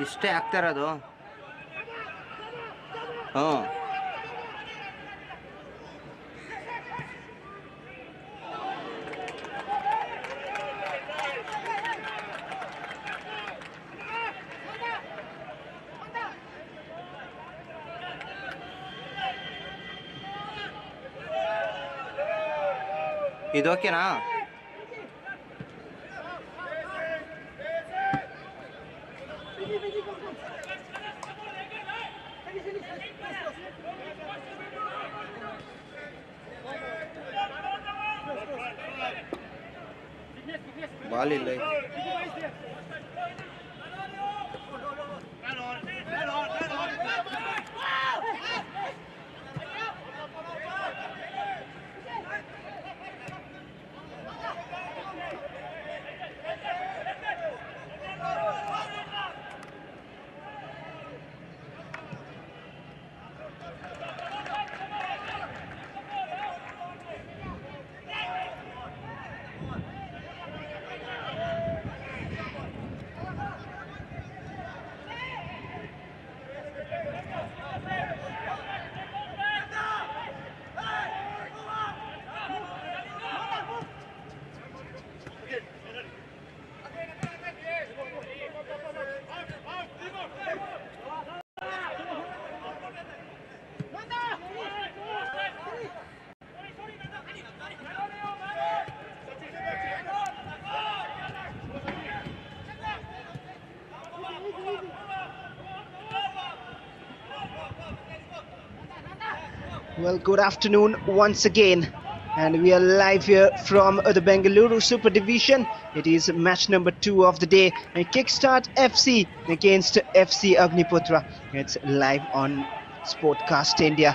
ಇಷ್ಟೇ ಆಗ್ತಾ ಇರೋದು. ಹ್ಞೂ ಇದು ಓಕೆನಾ? ಬಾಲ್ ಇಲ್ಲ. Well, good afternoon once again, and we are live here from the Bangalore Super Division. It is match number 2 of the day, and Kickstart FC against FC Agniputhra. It's live on Sportcast India,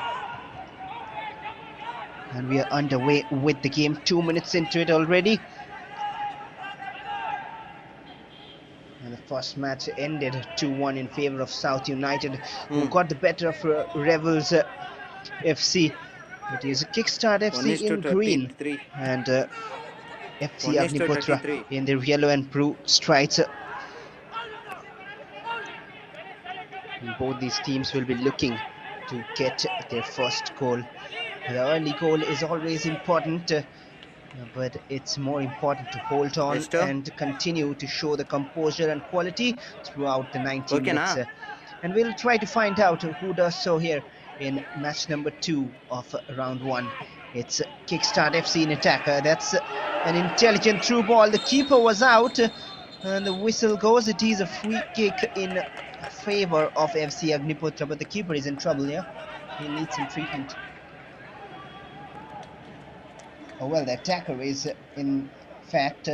and we are underway with the game. 2 minutes into it already, and the first match ended 2-1 in favor of South United, who got the better of Rebels FC. It is Kickstart FC in green and FC Agniputhra in their yellow and blue stripes. Both these teams will be looking to get their first goal. The early goal is always important, but it's more important to hold on and continue to show the composure and quality throughout the 90 minutes. And we'll try to find out who does so here in match number 2 of round 1. It's Kickstart FC in attack. That's an intelligent through ball. The keeper was out, and the whistle goes. It is a free kick in favor of FC Agniputhra, but the keeper is in trouble here. He needs some treatment. Oh, well, the attacker is, in fact,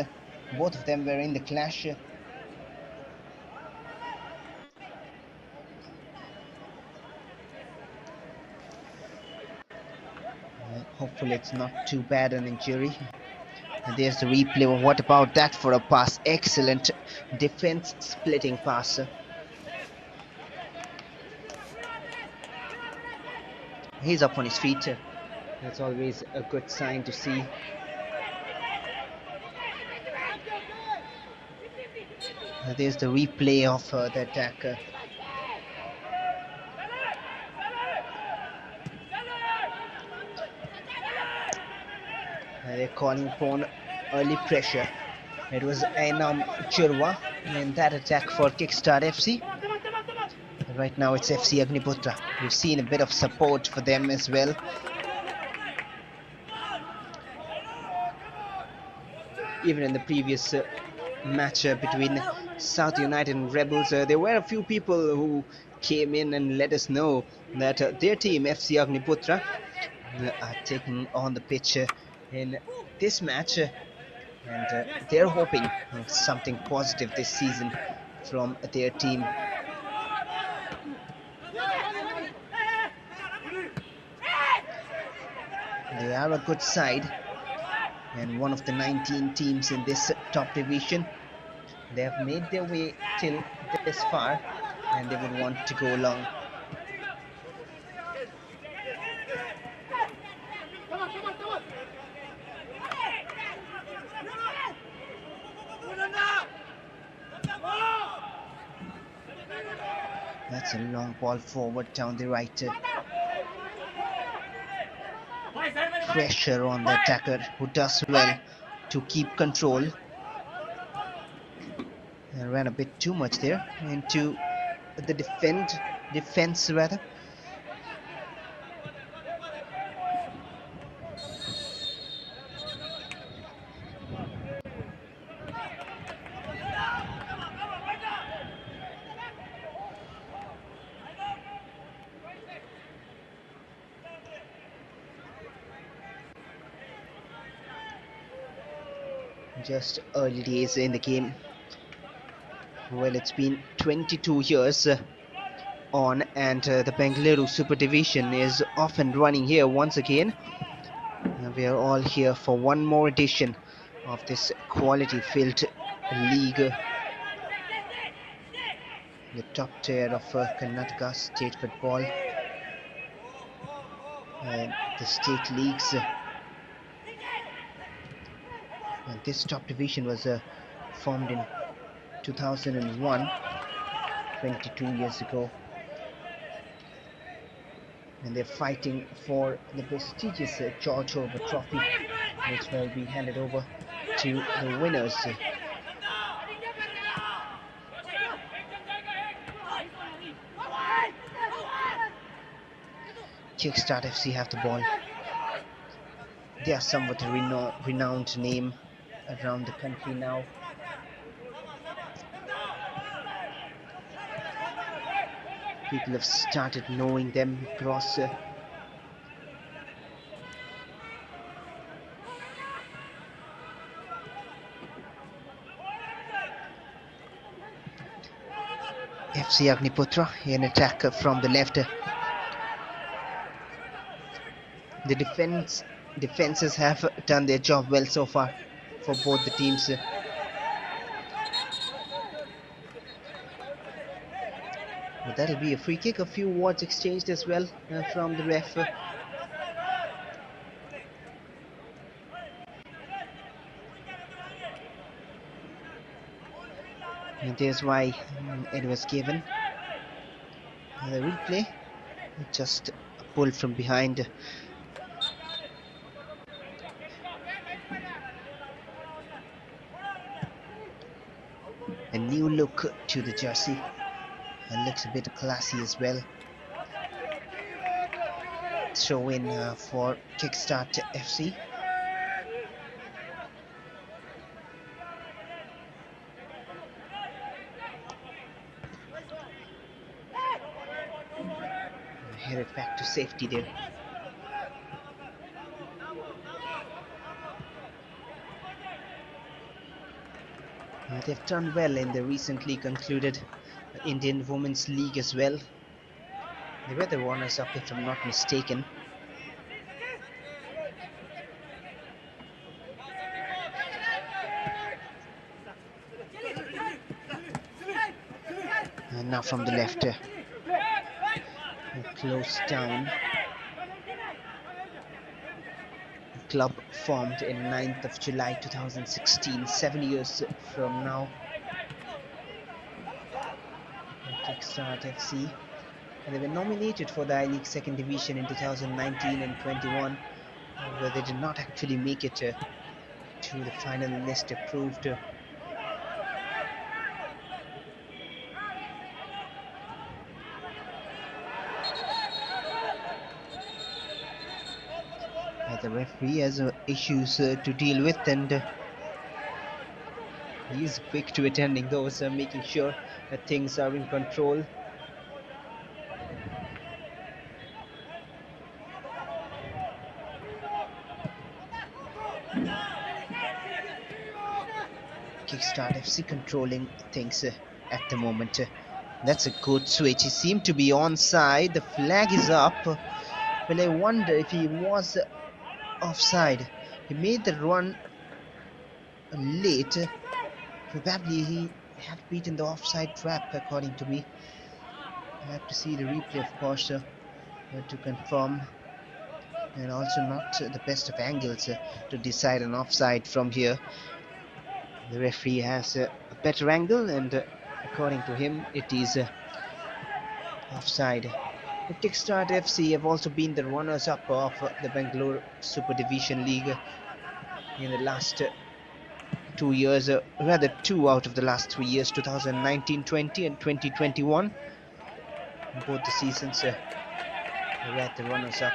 both of them were in the clash. Hopefully it's not too bad an injury. And there's the replay. What about that for a pass? Excellent defense splitting pass. He's up on his feet. That's always a good sign to see. There's the replay of the attack. They're calling upon early pressure. It was Agniputhra in that attack for Kickstart FC. Right now it's FC Agniputhra. We've seen a bit of support for them as well. Even in the previous match between South United and Rebels, there were a few people who came in and let us know that their team, FC Agniputhra, are taking on the pitch in this match, and they're hoping something positive this season from their team. They are a good side and one of the 19 teams in this top division. They have made their way till this far, and they would want to go long. That's a long ball forward down the right. Pressure on the attacker, who does well to keep control. Ran a bit too much there into the defense rather. Just early days in the game. Well, it's been 22 years on, and the Bangalore Super Division is off and running here once again. We are all here for one more edition of this quality-filled league, the top tier of Karnataka state football, the state leagues. And this top division was formed in 2001, 22 years ago. And they're fighting for the prestigious George Orber Trophy, which will be handed over to the winners. Kickstart FC have the ball. They are somewhat a renowned name around the country now. People have started knowing them across FC Agniputhra in attack from the left. The defenses have done their job well so far for both the teams. But that'll be a free kick. A few words exchanged as well from the ref. And there's why it was given. The replay, just pulled from behind. A new look to the jersey. It looks a bit classy as well. Throw in for Kickstart FC. Headed back to safety there. They've done well in the recently concluded Indian Women's League as well. They were the runners-up, if I'm not mistaken. And now from the left, close down. Club formed in 9th of July 2016, 7 years from now. Kickstart FC. And they were nominated for the I-League Second Division in 2019 and 21, where they did not actually make it to the final list approved. The referee has issues to deal with, and he's quick to attending those, making sure that things are in control. Kickstart FC controlling things at the moment. That's a good switch. He seemed to be onside. The flag is up. Well, I wonder if he was offside. He made the run late. Probably he had beaten the offside trap, according to me. I have to see the replay, of course, to confirm. And also not the best of angles to decide an offside from here. The referee has a better angle, and according to him, it is offside. The Kickstart FC have also been the runners-up of the Bangalore Super Division League in the last 2 years, rather 2 out of the last 3 years, 2019-20 and 2021. Both the seasons were at the runners-up.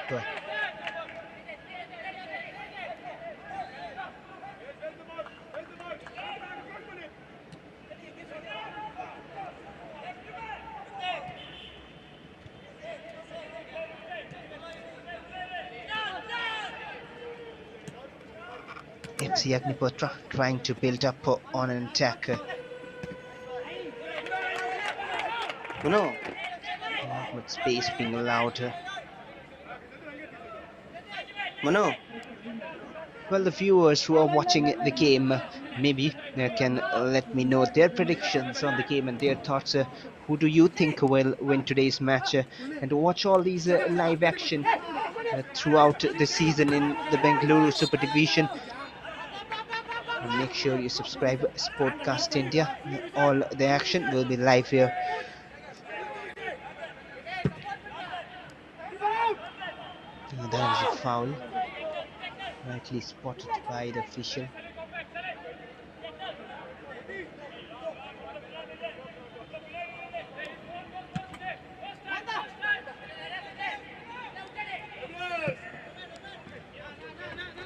FC Agniputhra trying to build up on an attack. Manu, Not much space being allowed. Manu. Well, the viewers who are watching the game maybe can let me know their predictions on the game and their thoughts. Who do you think will win today's match? And watch all these live action throughout the season in the Bengaluru Super Division. And make sure you subscribe Sportcast India. All the action will be live here. That is a foul, rightly spotted by the official.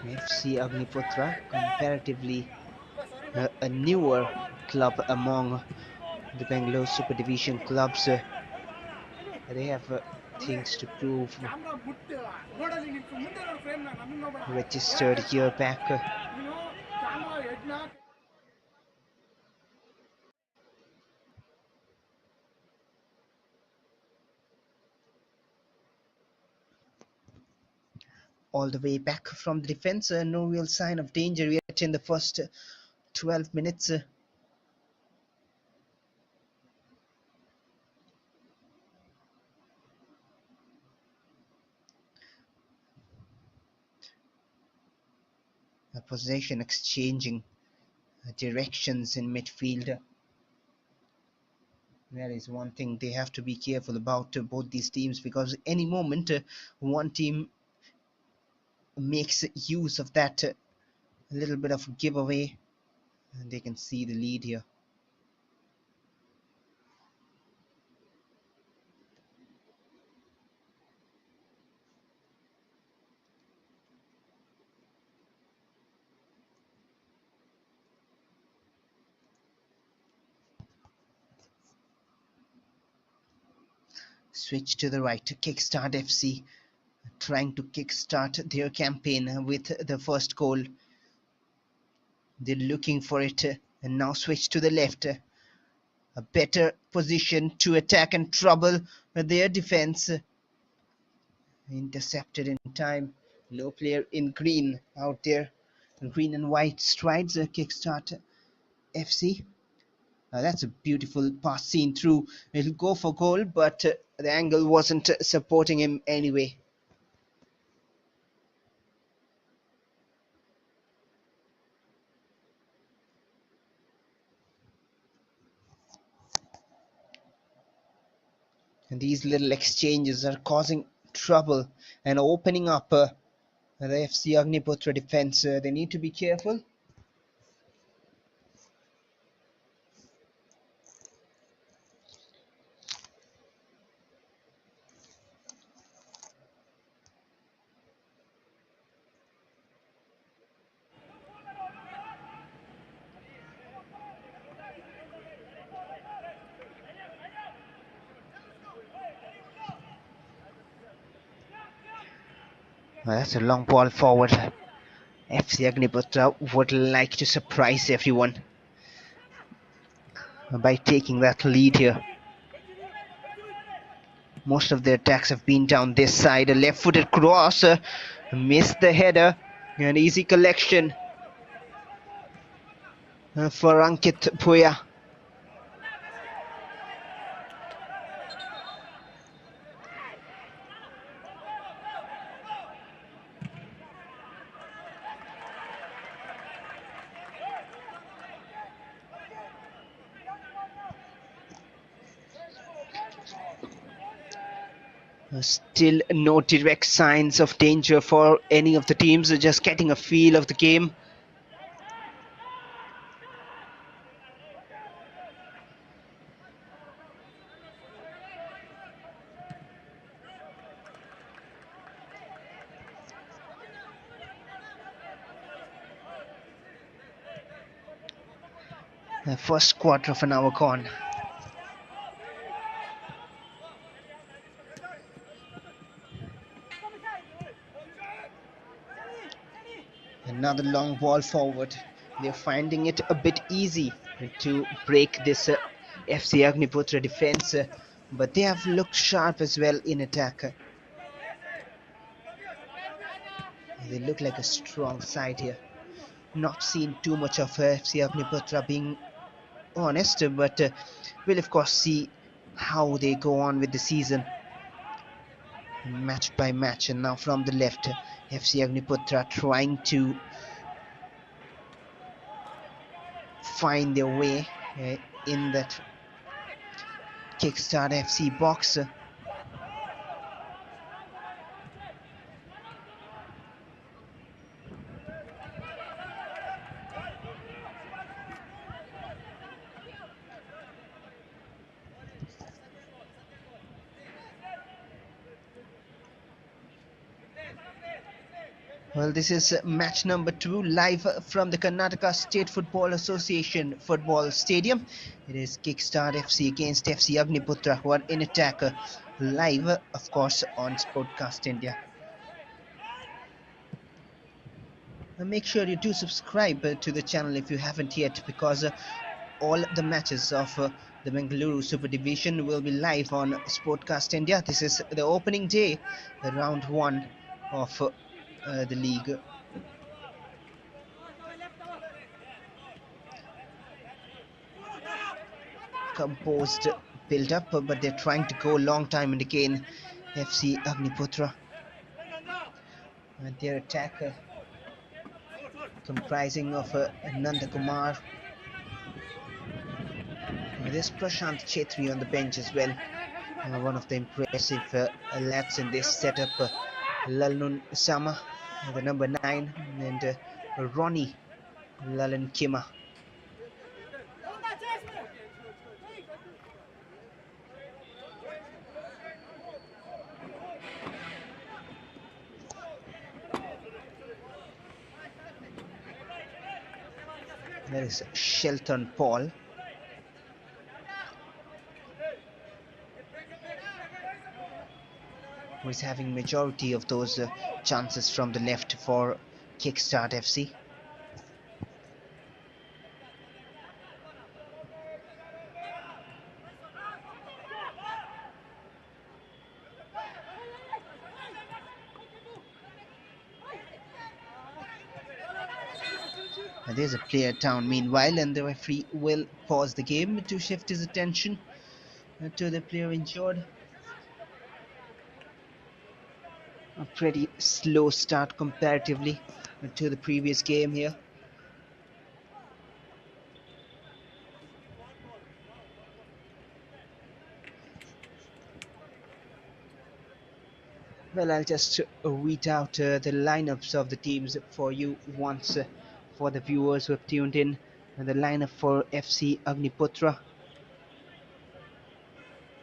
FC Agniputhra, comparatively a newer club among the Bangalore Super Division clubs. They have things to prove. Registered year back. All the way back from the defense. No real sign of danger yet in the first 12 minutes. Possession exchanging directions in midfield. That is one thing they have to be careful about, both these teams, because any moment one team makes use of that little bit of giveaway and they can see the lead here. Switch to the right. Kickstart FC trying to kickstart their campaign with the first goal. They're looking for it and now switch to the left. A better position to attack and trouble their defense. Intercepted in time. No player in green out there. Green and white strides. Kickstart FC. That's a beautiful pass seen through. It'll go for goal, but the angle wasn't supporting him anyway. And these little exchanges are causing trouble and opening up the FC Agniputhra defense. They need to be careful. That's a long ball forward. FC Agniputhra would like to surprise everyone by taking that lead here. Most of the attacks have been down this side. A left-footed cross, missed the header. An easy collection for Agniputhra. Still no direct signs of danger for any of the teams, just getting a feel of the game. The first quarter of an hour gone. Another long ball forward. They're finding it a bit easy to break this FC Agniputhra defense, but they have looked sharp as well in attack. They look like a strong side here. Not seen too much of FC Agniputhra, being honest, but we'll of course see how they go on with the season, match by match. And now from the left, FC Agniputhra trying to find their way in that Kickstart FC box. Well, this is match number 2 live from the Karnataka State Football Association Football Stadium. It is Kickstart FC against FC Agniputhra, who are in attack, live, of course, on Sportcast India. Make sure you do subscribe to the channel if you haven't yet, because all the matches of the Bangalore Super Division will be live on Sportcast India. This is the opening day, round 1 of the league. Composed build up, but they're trying to go long time and again, FC Agniputhra. And their attack comprising of Nanda Kumar. There's Prashant Chetri on the bench as well, one of the impressive lads in this setup. Lalnun Sama, the number 9, and Ronnie Lalan Kima. There is Shelton Paul. Who is having majority of those chances from the left for Kickstart FC. There's a player down meanwhile, and the referee will pause the game to shift his attention to the player injured. A pretty slow start comparatively to the previous game here. Well, I'll just read out the lineups of the teams for you once, for the viewers who have tuned in. The lineup for FC Agniputhra.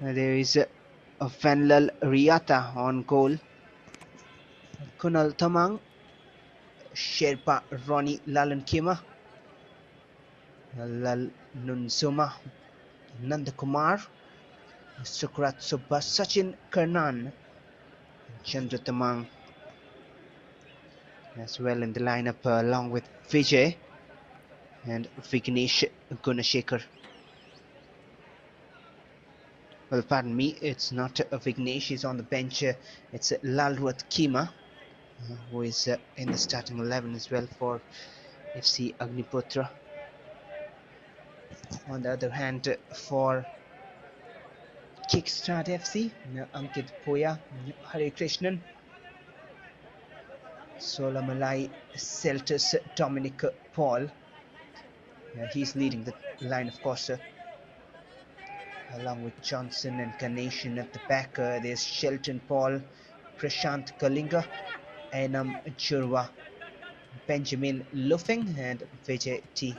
There is Vanlal Riata on goal. Kunal Tamang, Sherpa Ronnie Lalan Kima, Lal Nunsuma, Nandakumar, Sukrat Subba, Sachin Karnan, Chandra Tamang as well in the lineup, along with Vijay and Vignesh Gunashekar. Well, pardon me, it's not Vignesh, he's on the bench. It's Lalruat Kima, who is in the starting 11 as well for FC Agniputhra. On the other hand, for Kickstart FC, Ankit Poya, Hare Krishnan, Solamalai Celtus, Dominic Paul. He's leading the line, of course. along with Johnson and Ganeshan at the back. There's Shelton Paul, Prashant Kalinga, Enam Churwa, Benjamin Luffing, and Vijay T.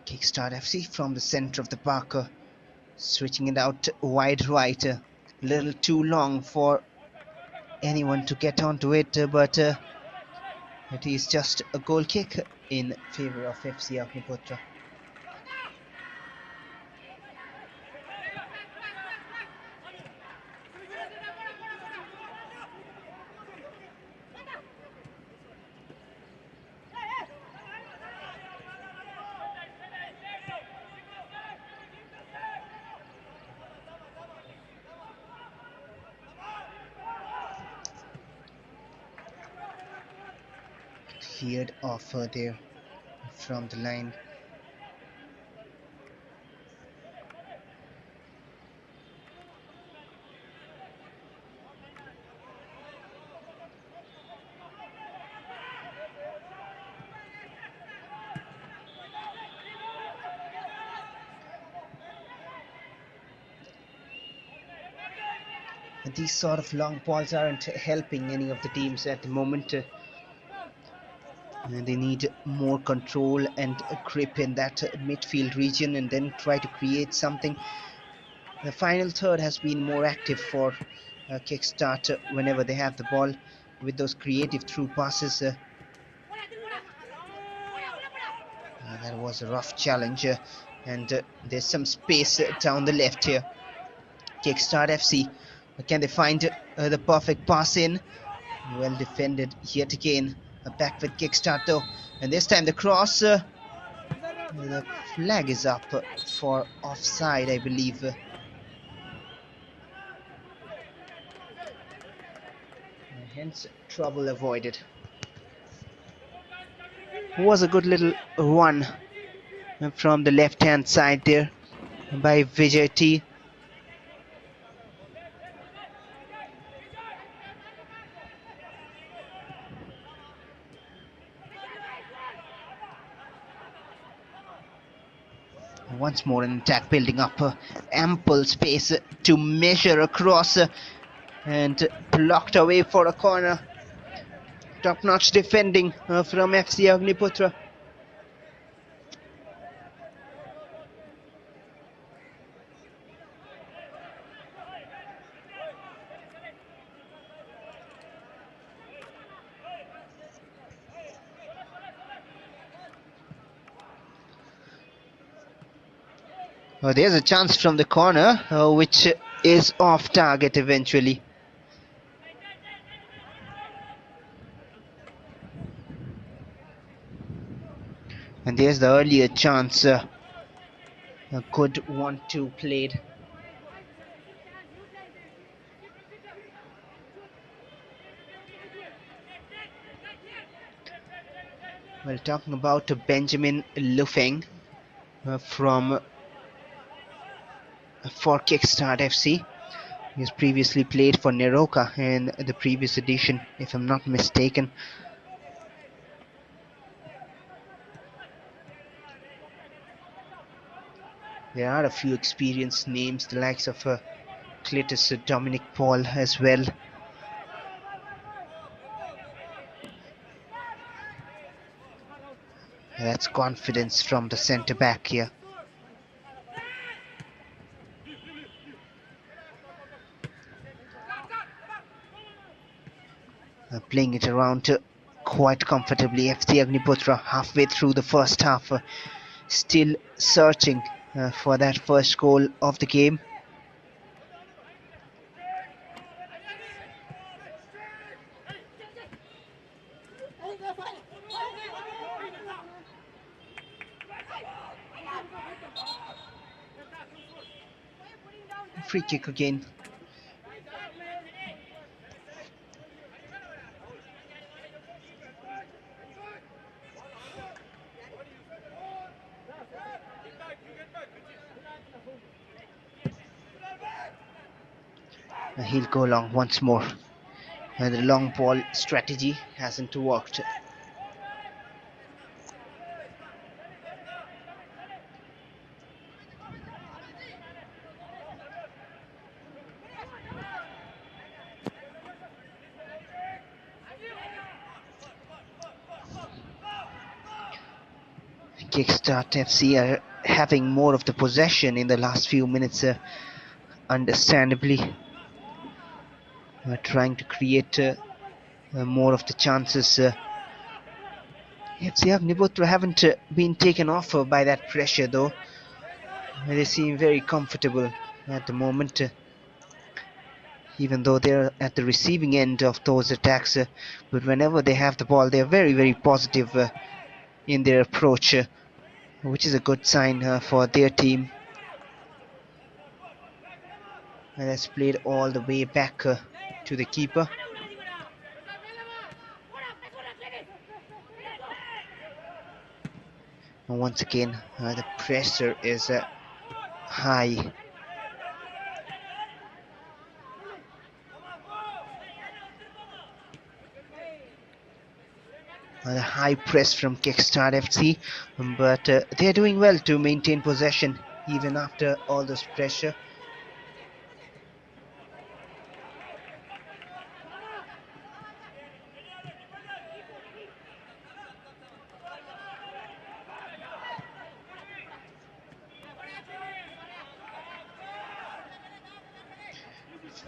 Kickstart FC from the center of the park, switching it out wide right. A little too long for anyone to get onto it, but it is just a goal kick in favor of FC Agniputhra. Cleared off there from the line. And these sort of long balls aren't helping any of the teams at the moment. And they need more control and grip in that midfield region and then try to create something. The final third has been more active for Kickstart whenever they have the ball with those creative through passes. That was a rough challenge, and there's some space down the left here. Kickstart FC, can they find the perfect pass in? Well defended yet again. Back with Kickstart though, and this time the cross. The flag is up for offside, I believe. Hence, trouble avoided. Was a good little run from the left-hand side there by Vijay T. Once more an attack building up, ample space to measure across, and blocked away for a corner. Top-notch defending from FC Agniputhra. There's a chance from the corner, which is off target eventually. And there's the earlier chance. A good 1-2 played. Well, talking about Benjamin Luffing for Kickstart FC. He's previously played for Neroka in the previous edition, if I'm not mistaken. There are a few experienced names, the likes of Cletus Dominic Paul as well. That's confidence from the centre back here. Playing it around quite comfortably. FC Agniputhra halfway through the first half, still searching for that first goal of the game. Free kick again. He'll go long once more. The long ball strategy hasn't worked. Kickstart FC are having more of the possession in the last few minutes, understandably. Trying to create more of the chances. FC Agniputhra haven't been taken off by that pressure though. They seem very comfortable at the moment, even though they're at the receiving end of those attacks. But whenever they have the ball, they're very, very positive in their approach, which is a good sign for their team. And that's played all the way back to the keeper. And once again, the pressure is high. The high press from Kickstart FC, but they're doing well to maintain possession even after all this pressure.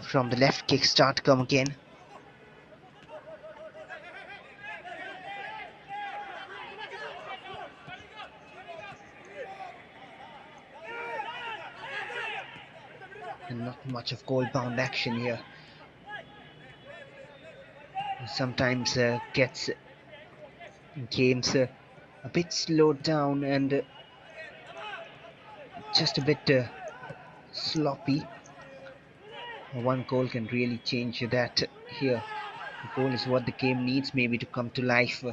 From the left, Kickstart come again. And not much of goal-bound action here. Sometimes gets games a bit slowed down and just a bit sloppy. One goal can really change that here. A goal is what the game needs maybe to come to life.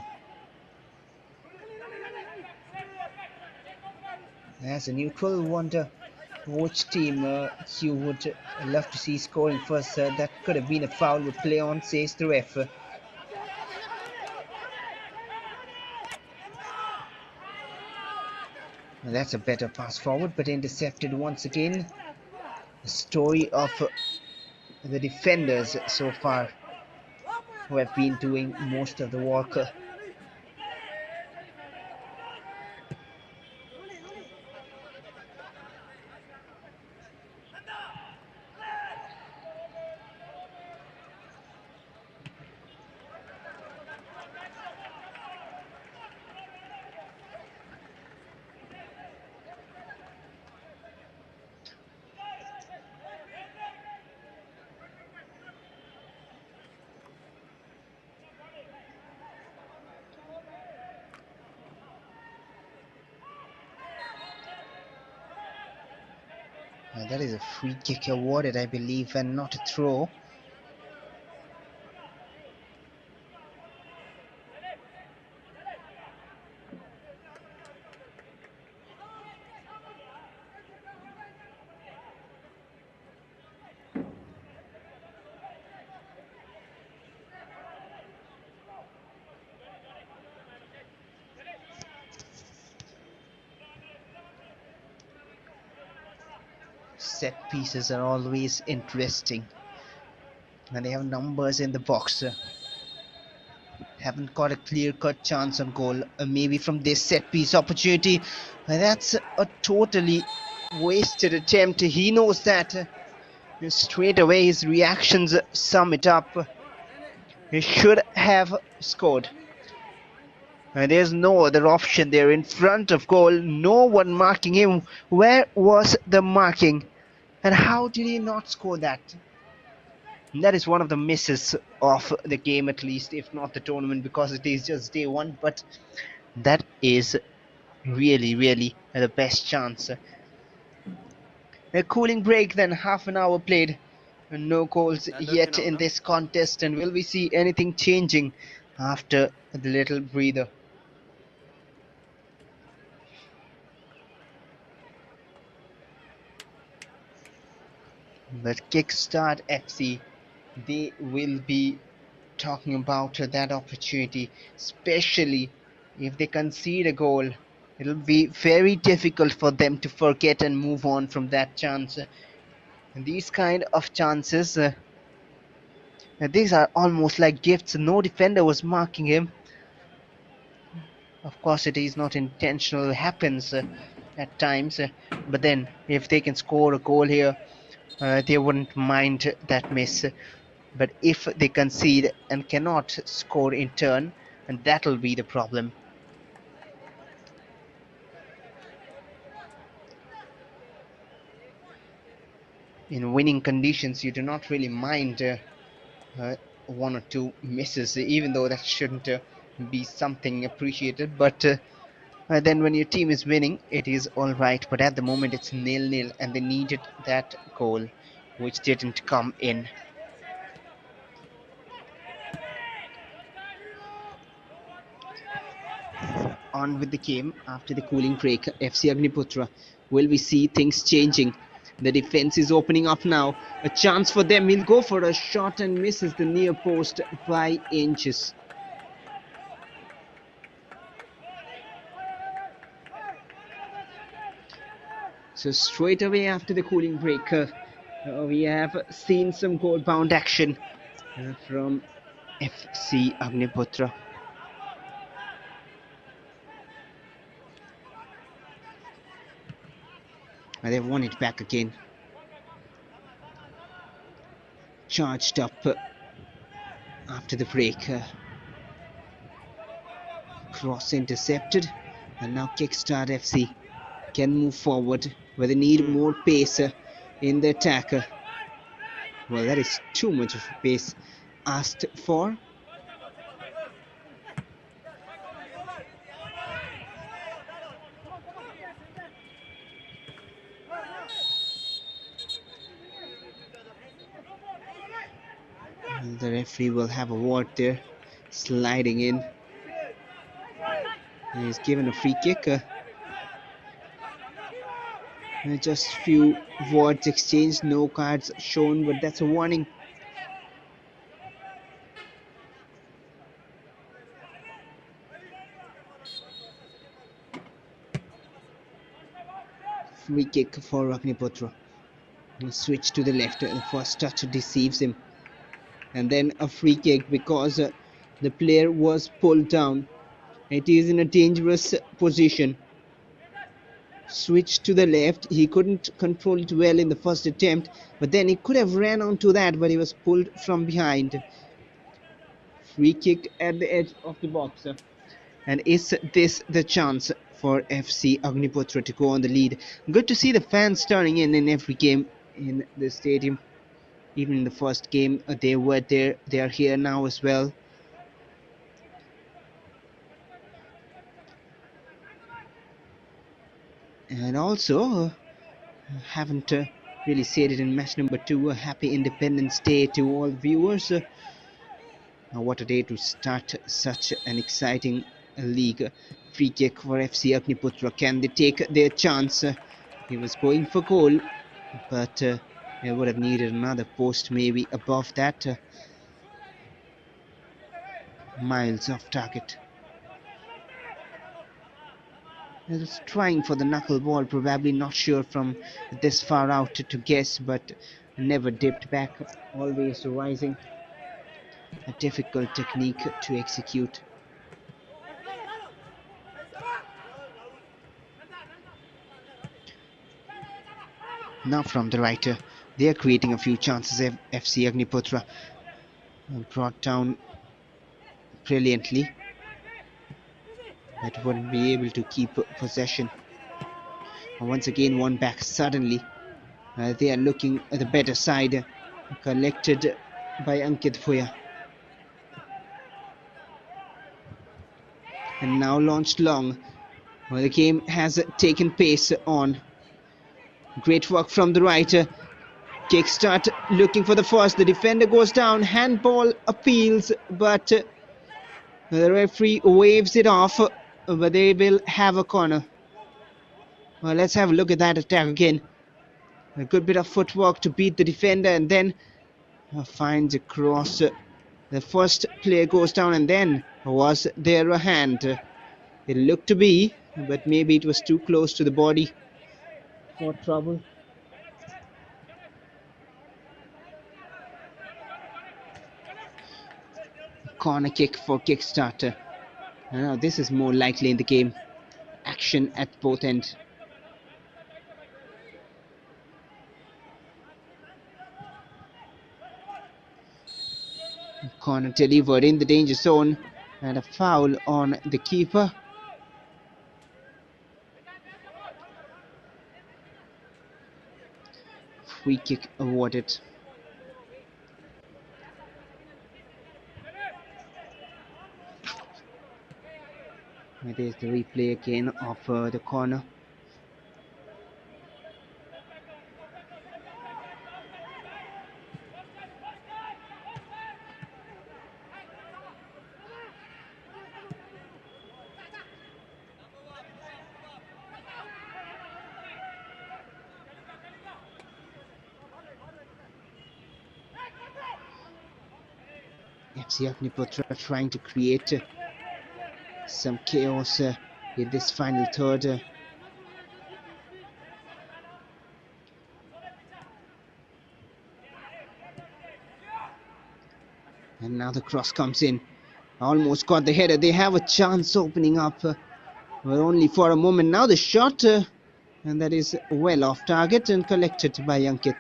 As a neutral, wonder which team you would love to see scoring first. That could have been a foul with play on, says the ref. That's a better pass forward, but intercepted once again. The story of the defenders so far, who have been doing most of the work. That is a free kick awarded, I believe, and not a throw. Set pieces are always interesting, and they have numbers in the box. Haven't got a clear-cut chance on goal. Maybe from this set piece opportunity. That's a totally wasted attempt. He knows that. Straight away his reactions sum it up. He should have scored. There's no other option there in front of goal. No one marking him. Where was the marking? And how did he not score that? That is one of the misses of the game, at least, if not the tournament, because it is just day one. But that is really, really the best chance. A cooling break, then half an hour played. No goals yet in this contest. And will we see anything changing after the little breather? But Kickstart FC, they will be talking about that opportunity, especially if they concede a goal. It'll be very difficult for them to forget and move on from that chance. And these kind of chances, these are almost like gifts. No defender was marking him. Of course, it is not intentional, it happens at times. But then, if they can score a goal here, they wouldn't mind that miss. But if they concede and cannot score in turn, and that'll be the problem. In winning conditions, you do not really mind uh, one or two misses, even though that shouldn't be something appreciated. But then when your team is winning, it is all right. But at the moment, it's nil-nil, and they needed that goal, which didn't come in. On with the game after the cooling break. FC Agniputhra. Will we see things changing? The defense is opening up now. A chance for them. He'll go for a shot and misses the near post by inches. So straight away after the cooling break, we have seen some goal-bound action from FC Agniputhra. They've won it back again. Charged up after the break. Cross intercepted, and now Kickstart FC can move forward, where they need more pace in the attack. Well, that is too much of pace asked for. The referee will have a word there, sliding in. He's given a free kick. Just few words exchanged, no cards shown, but that's a warning. Free kick for Agniputhra. Switch to the left. The first touch deceives him. And then a free kick because the player was pulled down. It is in a dangerous position. Switch to the left. He couldn't control it well in the first attempt, but then he could have ran onto that, but he was pulled from behind. Free kick at the edge of the box. And is this the chance for FC Agniputhra to go on the lead? Good to see the fans turning in every game in the stadium. Even in the first game, they were there. They are here now as well. And also, haven't really said it in match number 2. A happy Independence Day to all viewers. What a day to start such an exciting league. Free kick for FC Agniputhra. Can they take their chance? He was going for goal, but they would have needed another post maybe above that. Miles off target. He was trying for the knuckle ball, probably not sure from this far out to guess, but never dipped back, always rising. A difficult technique to execute. Now from the right, they are creating a few chances. FC Agniputhra brought down brilliantly, but wouldn't be able to keep possession. Once again, one back suddenly. They are looking at the better side, collected by Agniputhra. And now launched long. Well, the game has taken pace on. Great work from the right. Kickstart looking for the first. The defender goes down. Handball appeals, but the referee waves it off. But they will have a corner. Well, let's have a look at that attack again. A good bit of footwork to beat the defender, and then finds a cross. The first player goes down, and then was there a hand? It looked to be, but maybe it was too close to the body for trouble. Corner kick for Kickstart. Now this is more likely in the game. Action at both ends. Corner delivered in the danger zone, and a foul on the keeper. Free kick awarded. There's the replay again of the corner. FC Agniputhra trying to create some chaos in this final third. And now the cross comes in. Almost got the header. They have a chance opening up, but only for a moment. Now the shot, and that is well off target and collected by Ankit.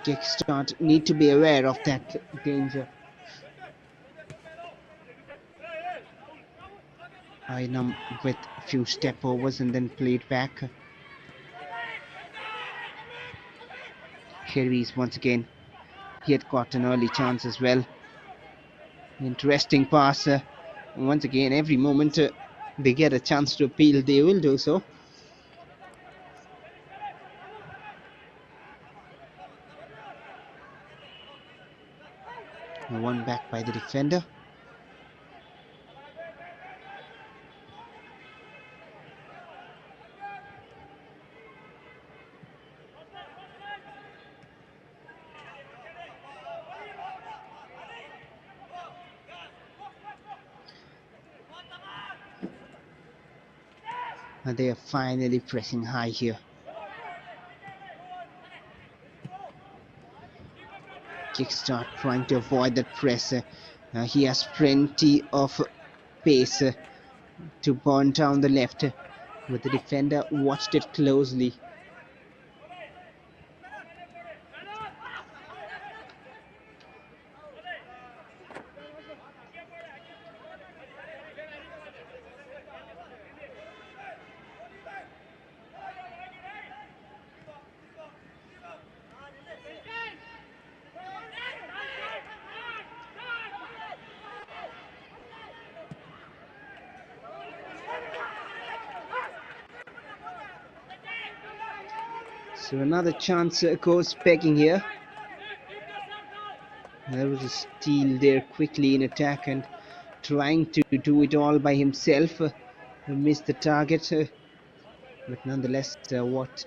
Kickstart need to be aware of that danger. Ainam with a few step overs and then played back. Here he is once again. He had got an early chance as well. Interesting pass. Once again, every moment they get a chance to appeal, they will do so. One back by the defender. And they are finally pressing high here. Kickstart trying to avoid that press. He has plenty of pace to burn down the left, but the defender watched it closely. So another chance goes begging here. There was a steal there quickly in attack and trying to do it all by himself. Missed the target, but nonetheless, what?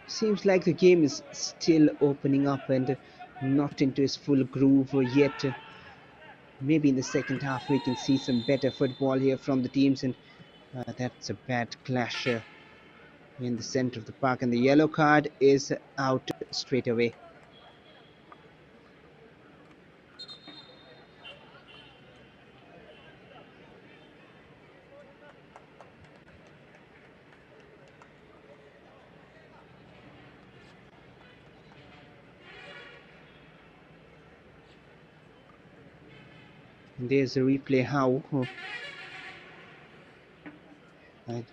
Seems like the game is still opening up and not into its full groove yet. Maybe in the second half we can see some better football here from the teams, and that's a bad clash in the center of the park, and the yellow card is out straight away. And there's a replay how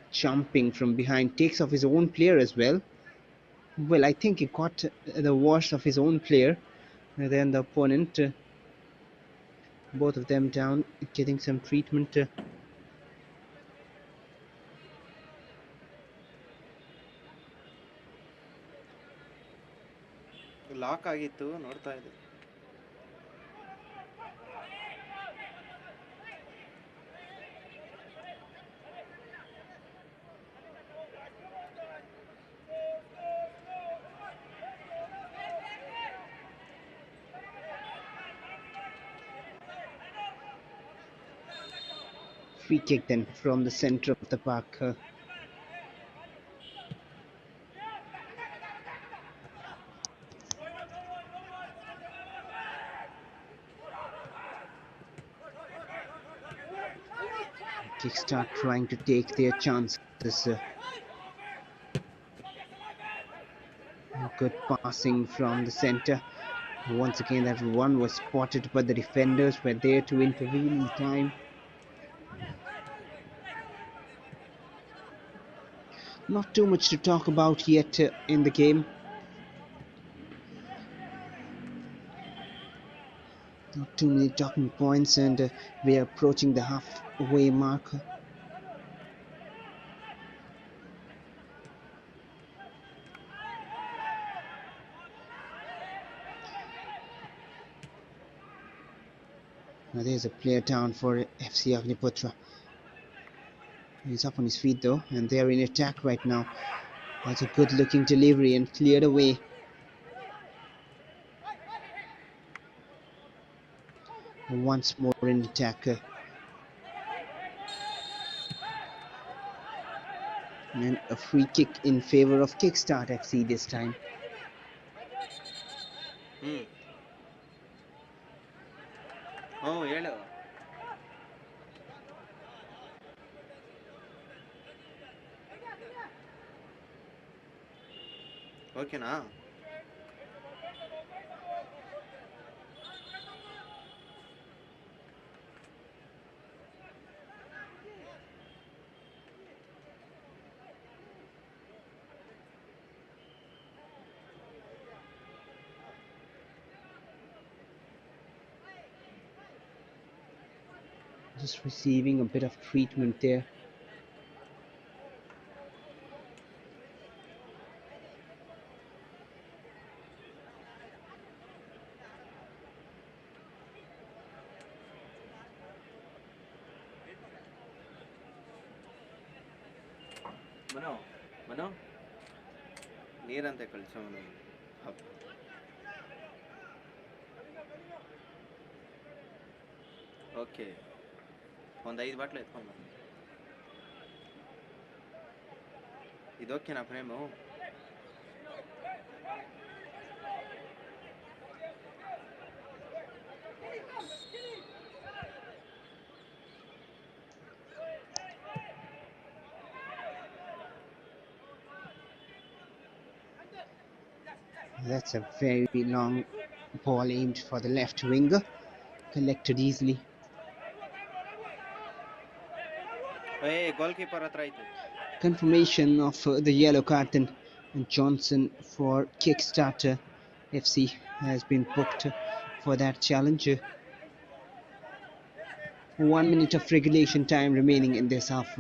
jumping from behind takes off his own player as well. Well, I think he got the worst of his own player, and then the opponent. Both of them down, getting some treatment. Lock ಆಗಿತ್ತು ನೋಡ್ತಾ ಇದ್ದೆ. Free kick then from the center of the park. Kickstart trying to take their chances. Good passing from the center. Once again, that one was spotted, but the defenders were there to intervene in time. Not too much to talk about yet in the game. Not too many talking points, and we are approaching the halfway mark. Now there's a player down for FC Agniputhra. He's up on his feet though, and they're in attack right now. That's a good looking delivery and cleared away. Once more in attack. And a free kick in favor of Kickstart FC this time. ಹೇಳು. ಓಕೆನಾ? Just receiving a bit of treatment there. ಮನೋ ನೀರಂತೆ ಕಳಿಸೋನು. Okay, ಒಂದು 5 bottle ಎತ್ಕೊಂಡು ಬನ್ನಿ. ಇದೋಕೆನಾ frame? That's a very long ball aimed for the left winger. Collected easily. Goalkeeper ಹತ್ರ ಆಯ್ತು. Confirmation of the yellow card then. And Johnson for Kickstarter FC has been booked for that challenge. 1 minute of regulation time remaining in this half.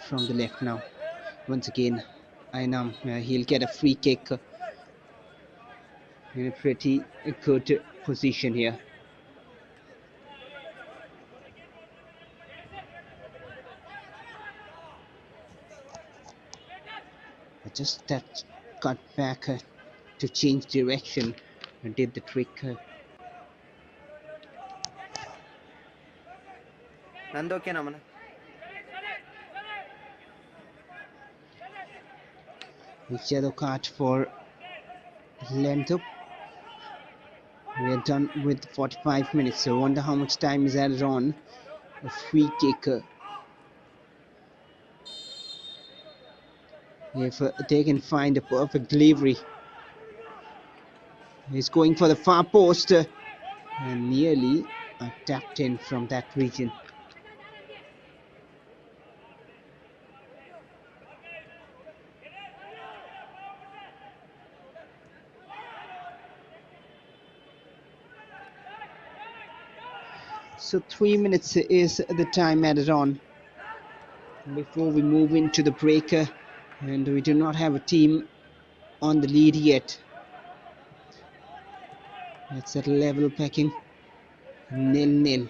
From the left now. Once again, Ainam, he'll get a free kick in a pretty good position here. But just that cut back to change direction and did the trick. ನಂದೋಕೆನಾ ಮನ? Yellow card for Lento. We are done with 45 minutes, so I wonder how much time is added on. A free kick. If they can find a perfect delivery. He's going for the far post and nearly tapped in from that region. So 3 minutes is the time added on before we move into the breaker, and we do not have a team on the lead yet. It's at level pecking, 0-0.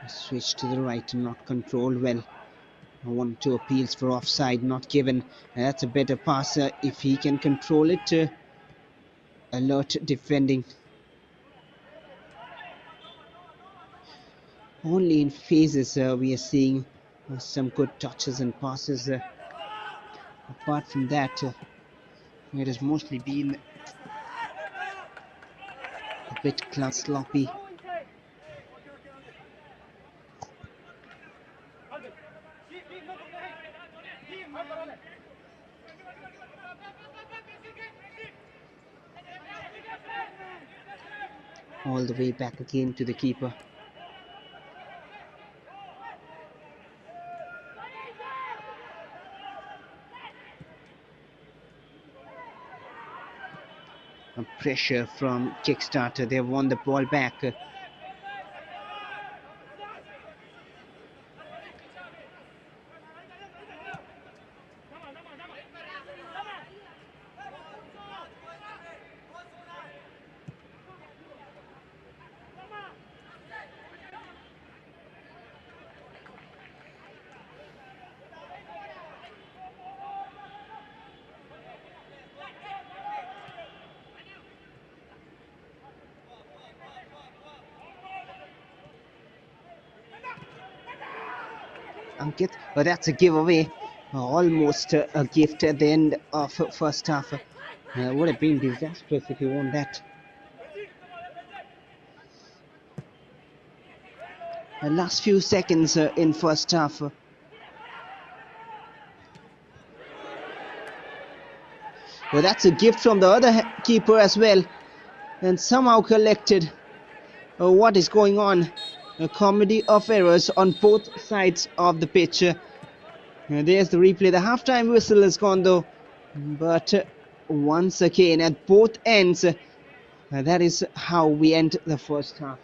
Switch to the right and not controlled well. 1-2 appeals for offside not given. That's a better passer if he can control it. Alert defending. Only in phases we are seeing some good touches and passes. Apart from that, it has mostly been a bit sloppy. All the way back again to the keeper. Pressure from Kickstart. They have won the ball back. Ankit, but that's a giveaway. Almost a gift at the end of first half. Would have been disastrous if you won that. Last few seconds in first half. Well, that's a gift from the other keeper as well, and somehow collected. What is going on? A comedy of errors on both sides of the pitch. There's the replay. The halftime whistle is gone though, but once again at both ends, that is how we end the first half.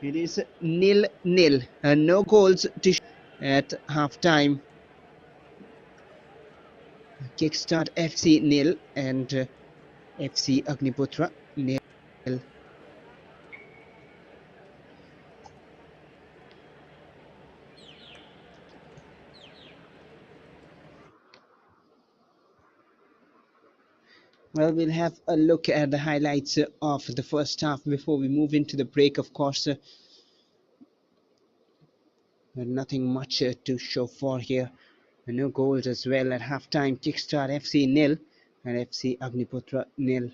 It is 0-0, no goals to at halftime. Kickstart FC 0 and FC Agniputhra 0. Well, we'll have a look at the highlights of the first half before we move into the break, of course. Nothing much to show for here. No goals as well at halftime. Kickstart FC 0 and FC Agniputhra 0.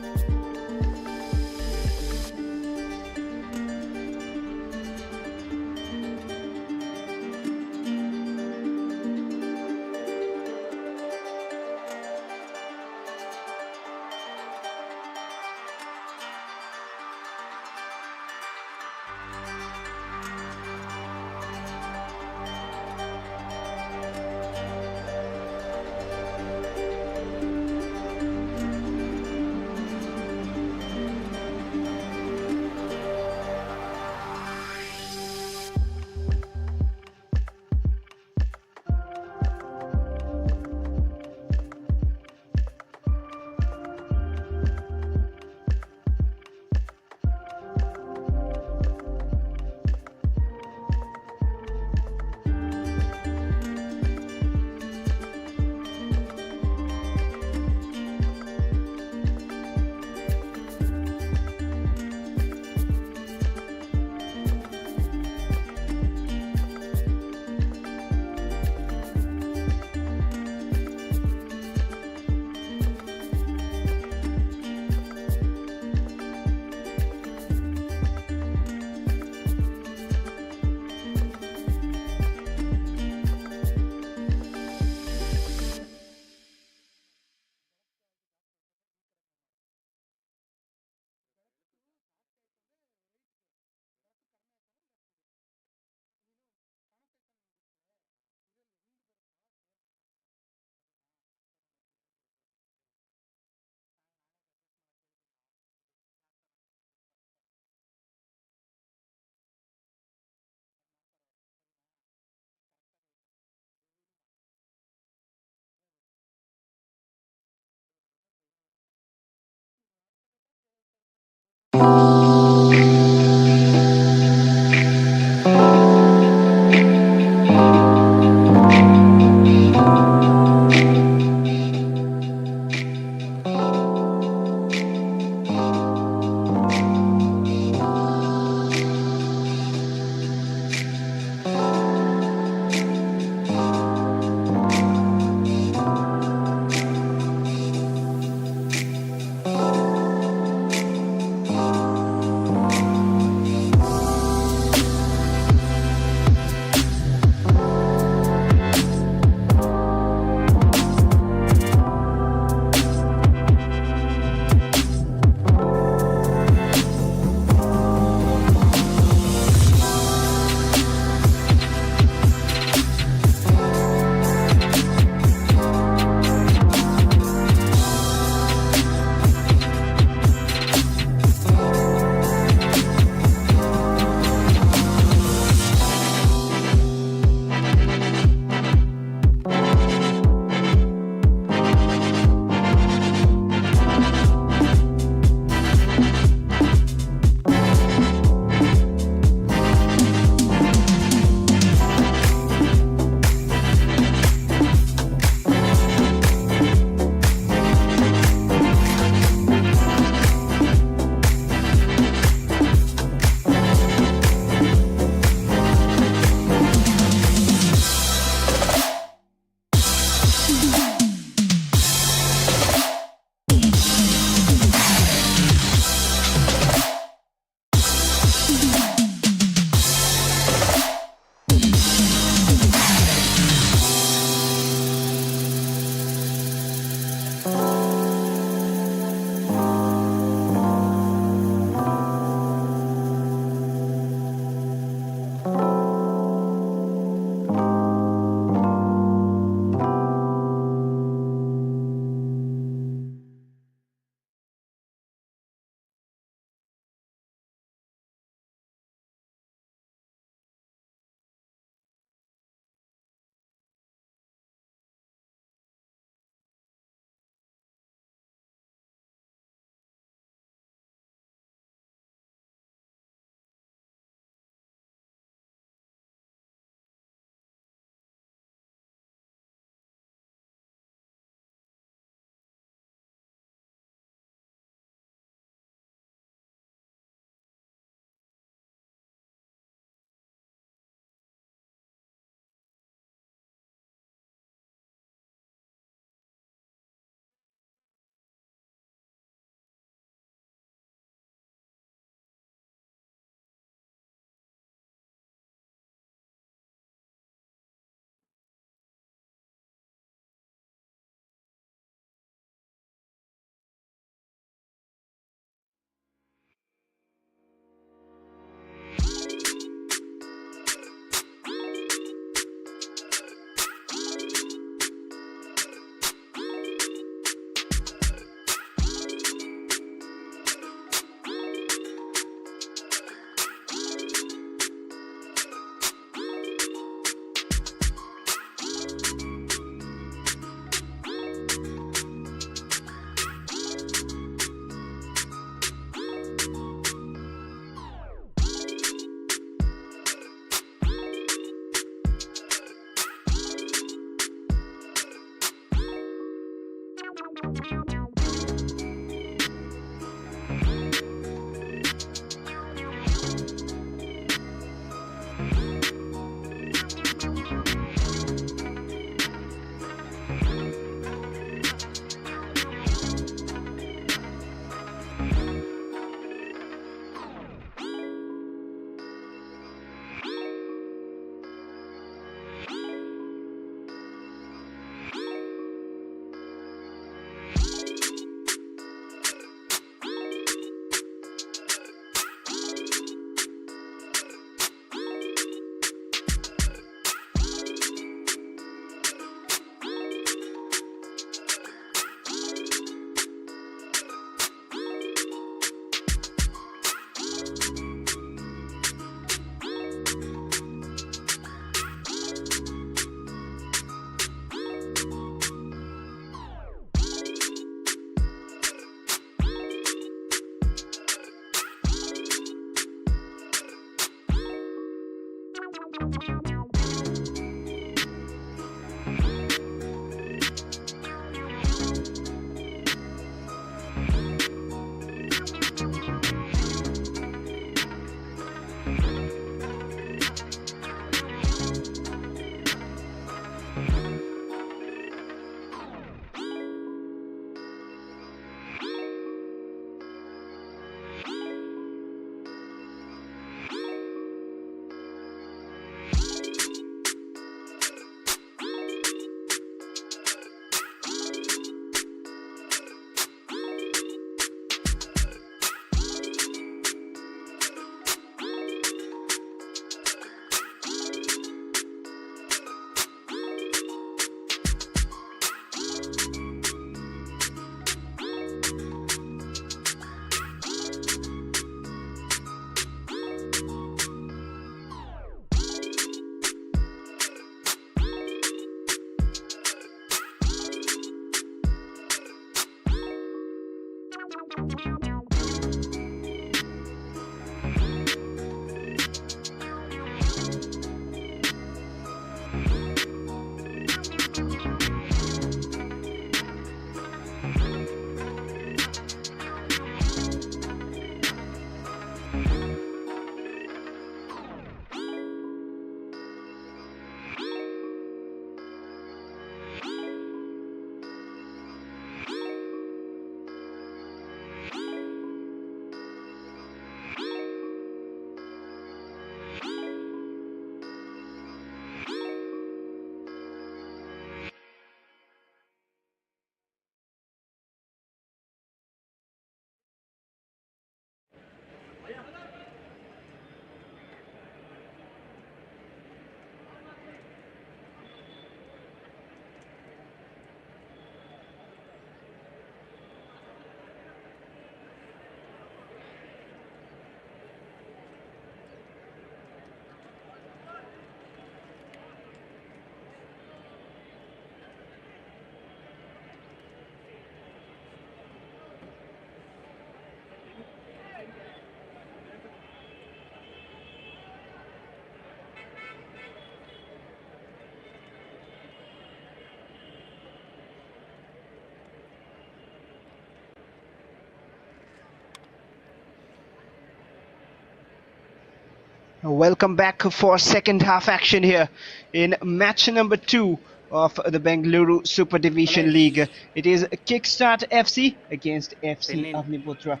Welcome back for second half action here in match number 2 of the Bangalore Super Division League. It is Kickstart FC against FC Agniputhra.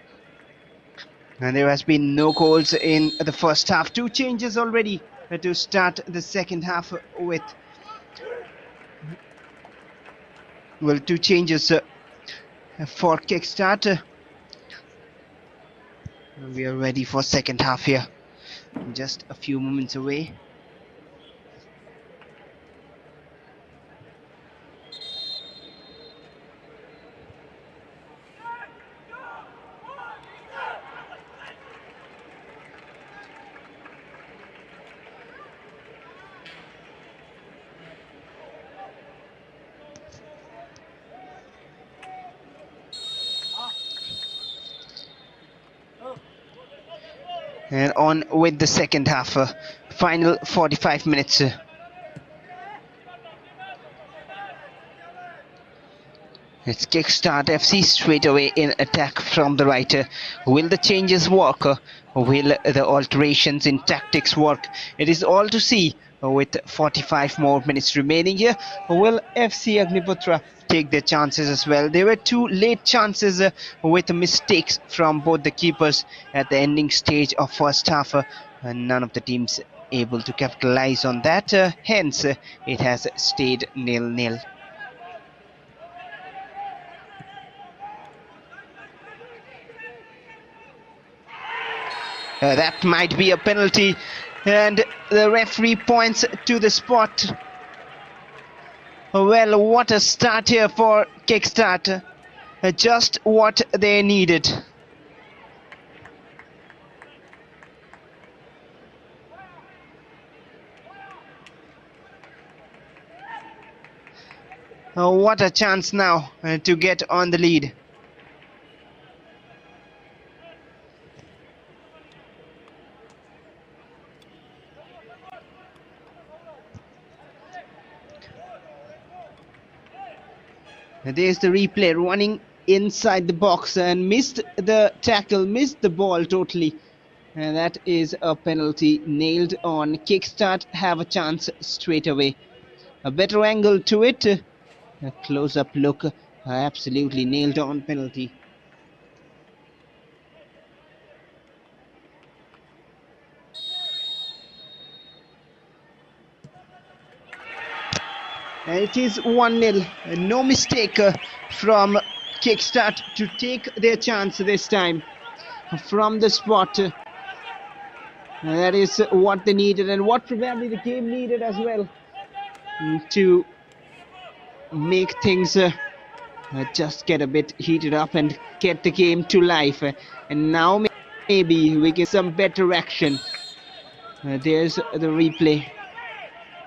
And there has been no goals in the first half. 2 changes already to start the second half with. Well, 2 changes for Kickstart. We are ready for second half here. Just a few moments away. And on with the second half, final 45 minutes. It's Kickstart FC straight away in attack from the right. Will the changes work? Will the alterations in tactics work? It is all to see with 45 more minutes remaining here. Will FC Agniputhra take their chances as well? There were 2 late chances with mistakes from both the keepers at the ending stage of first half. And none of the teams able to capitalize on that. Hence, it has stayed 0-0. That might be a penalty, and the referee points to the spot. Well, what a start here for Kickstart. Just what they needed. What a chance now to get on the lead. There's the replay, running inside the box and missed the tackle, missed the ball totally. And that is a penalty. Nailed on. Kickstart have a chance straight away. A better angle to it. A close-up look. Absolutely nailed on penalty. And it is 1-0. No mistake from Kickstart to take their chance this time from the spot. That is what they needed and what probably the game needed as well, to make things just get a bit heated up and get the game to life. And now maybe we get some better action. There's the replay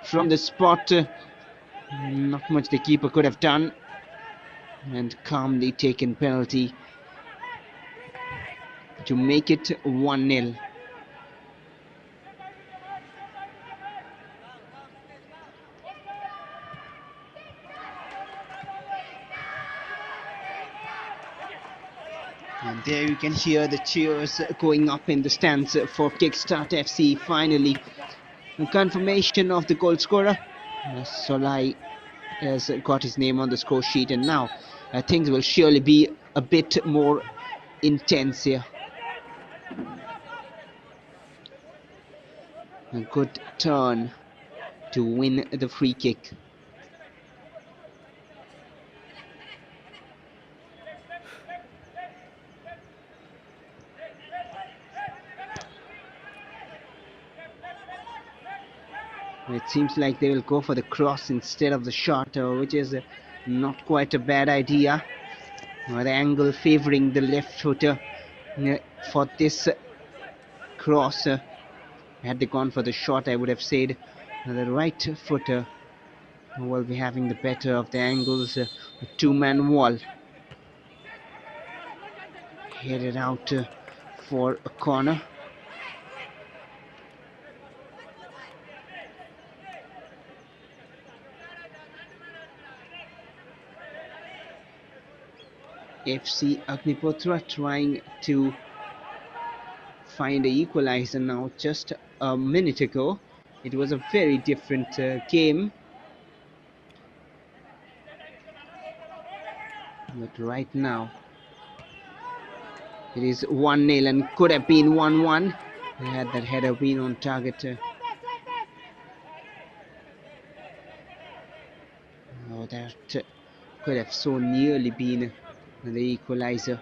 from the spot. Not much the keeper could have done, and calmly taken penalty to make it 1-0. And there you can hear the cheers going up in the stands for Kickstart FC. Finally, a confirmation of the goal scorer. Solai has got his name on the score sheet, and now things will surely be a bit more intense here. A good turn to win the free kick. It seems like they will go for the cross instead of the shot, which is not quite a bad idea. The angle favoring the left footer for this cross. Had they gone for the shot, I would have said the right footer will be having the better of the angles. A two-man wall. Headed out for a corner. FC Agniputhra trying to find an equalizer now. Just a minute ago, it was a very different game. But right now, it is 1-0 and could have been 1-1. Had that header been on target. Oh, that could have so nearly been the equalizer.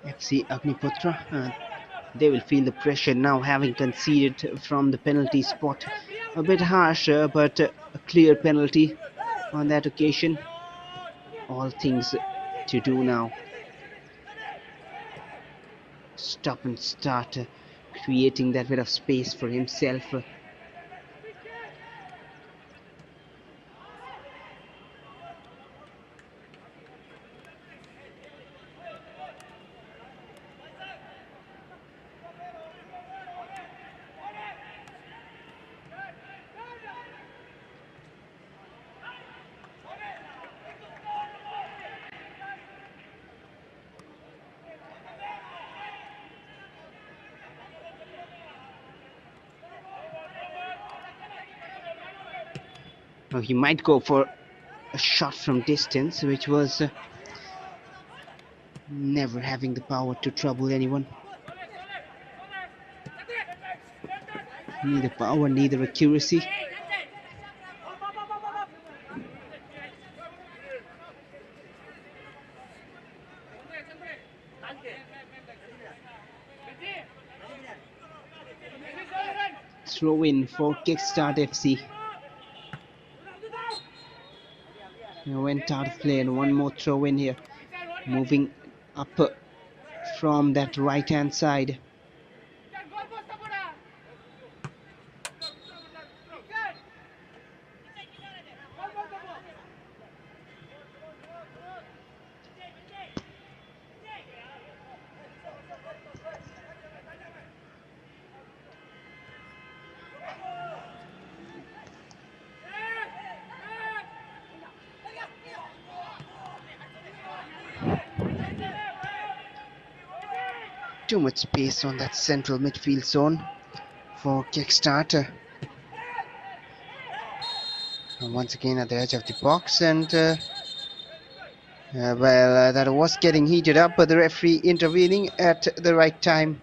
FC Agniputhra, they will feel the pressure now, having conceded from the penalty spot. A bit harsh, but a clear penalty on that occasion. All things to do now. Stop and start, creating that bit of space for himself. Now he might go for a shot from distance, which was never having the power to trouble anyone. Neither power, neither accuracy. Throw in for Kickstart FC. Went out of play, and one more throw in here. Moving up from that right hand side. Too much space on that central midfield zone for Kickstart. Once again at the edge of the box, and that was getting heated up, but the referee intervening at the right time.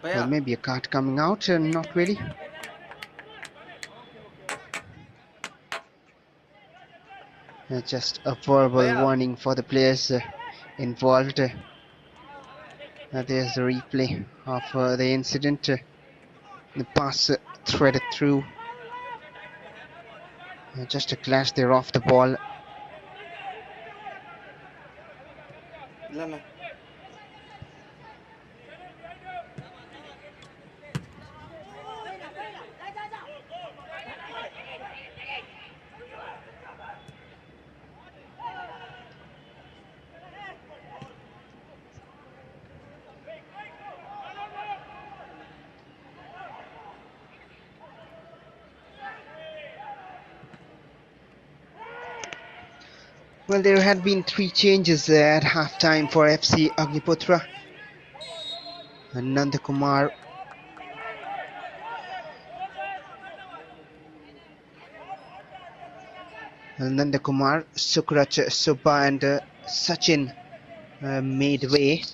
Well, maybe a card coming out, not really. Just a verbal warning for the players involved. There's the replay of the incident. The pass threaded through. Just a clash there off the ball. Well, there had been 3 changes at half-time for FC Agniputhra. Nandakumar Sukrach, Subba and Sachin made way.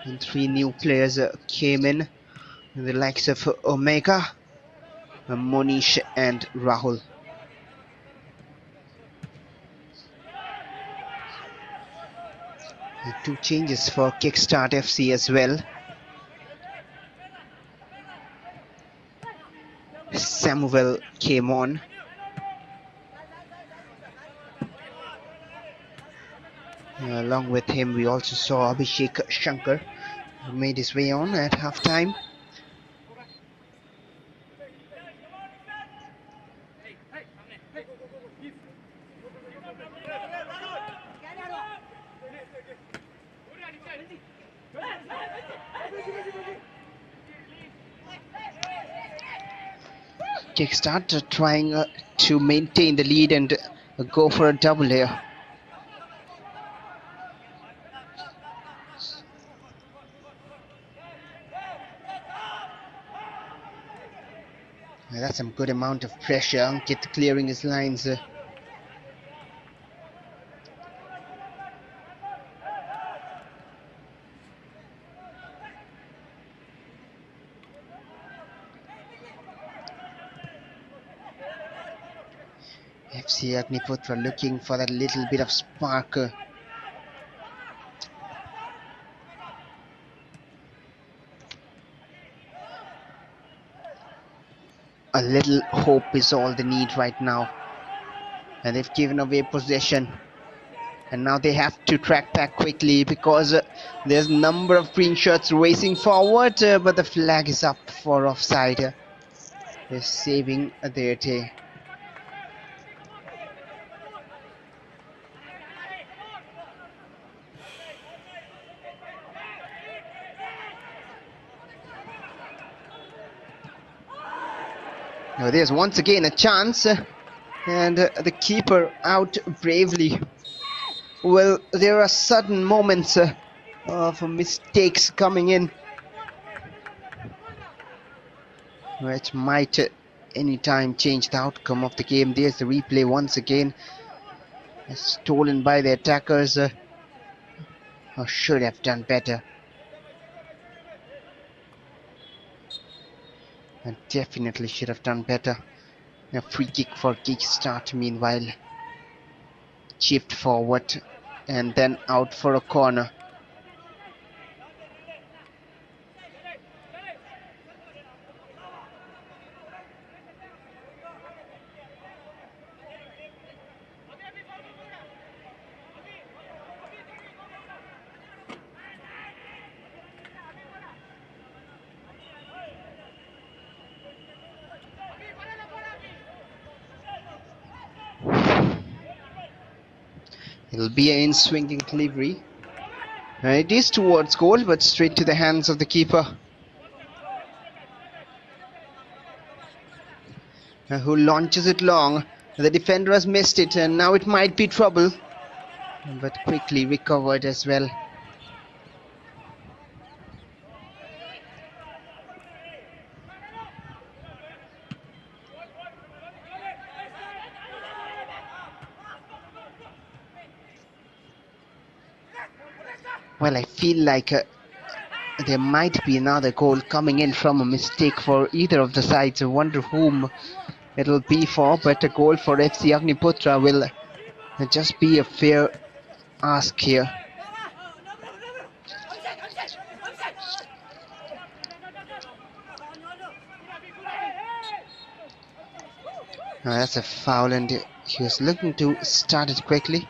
And 3 new players came in, the likes of Omega, Monish and Rahul. And 2 changes for Kickstart FC as well. Samuel came on. Along with him, we also saw Abhishek Shankar, who made his way on at half-time. Kickstart trying to maintain the lead and go for a double here. That's some good amount of pressure. Ankit clearing his lines. FC Agniputhra looking for that little bit of spark. A little hope is all they need right now. And they've given away possession. And now they have to track back quickly because there's a number of green shirts racing forward, but the flag is up for offside. They're saving their day. Now there's once again a chance, and the keeper out bravely. Well, there are sudden moments of mistakes coming in, which might anytime change the outcome of the game. There's the replay once again, stolen by the attackers. Or should have done better. And definitely should have done better. A free kick for Kickstart meanwhile. Chipped forward and then out for a corner. It'll be an in-swinging delivery. It is towards goal, but straight to the hands of the keeper, who launches it long. The defender has missed it, and now it might be trouble, but quickly recovered as well. Well, I feel like there might be another goal coming in from a mistake for either of the sides. I wonder whom it'll be for, but a goal for FC Agniputhra will just be a fair ask here. That's a foul, and he was looking to start it quickly.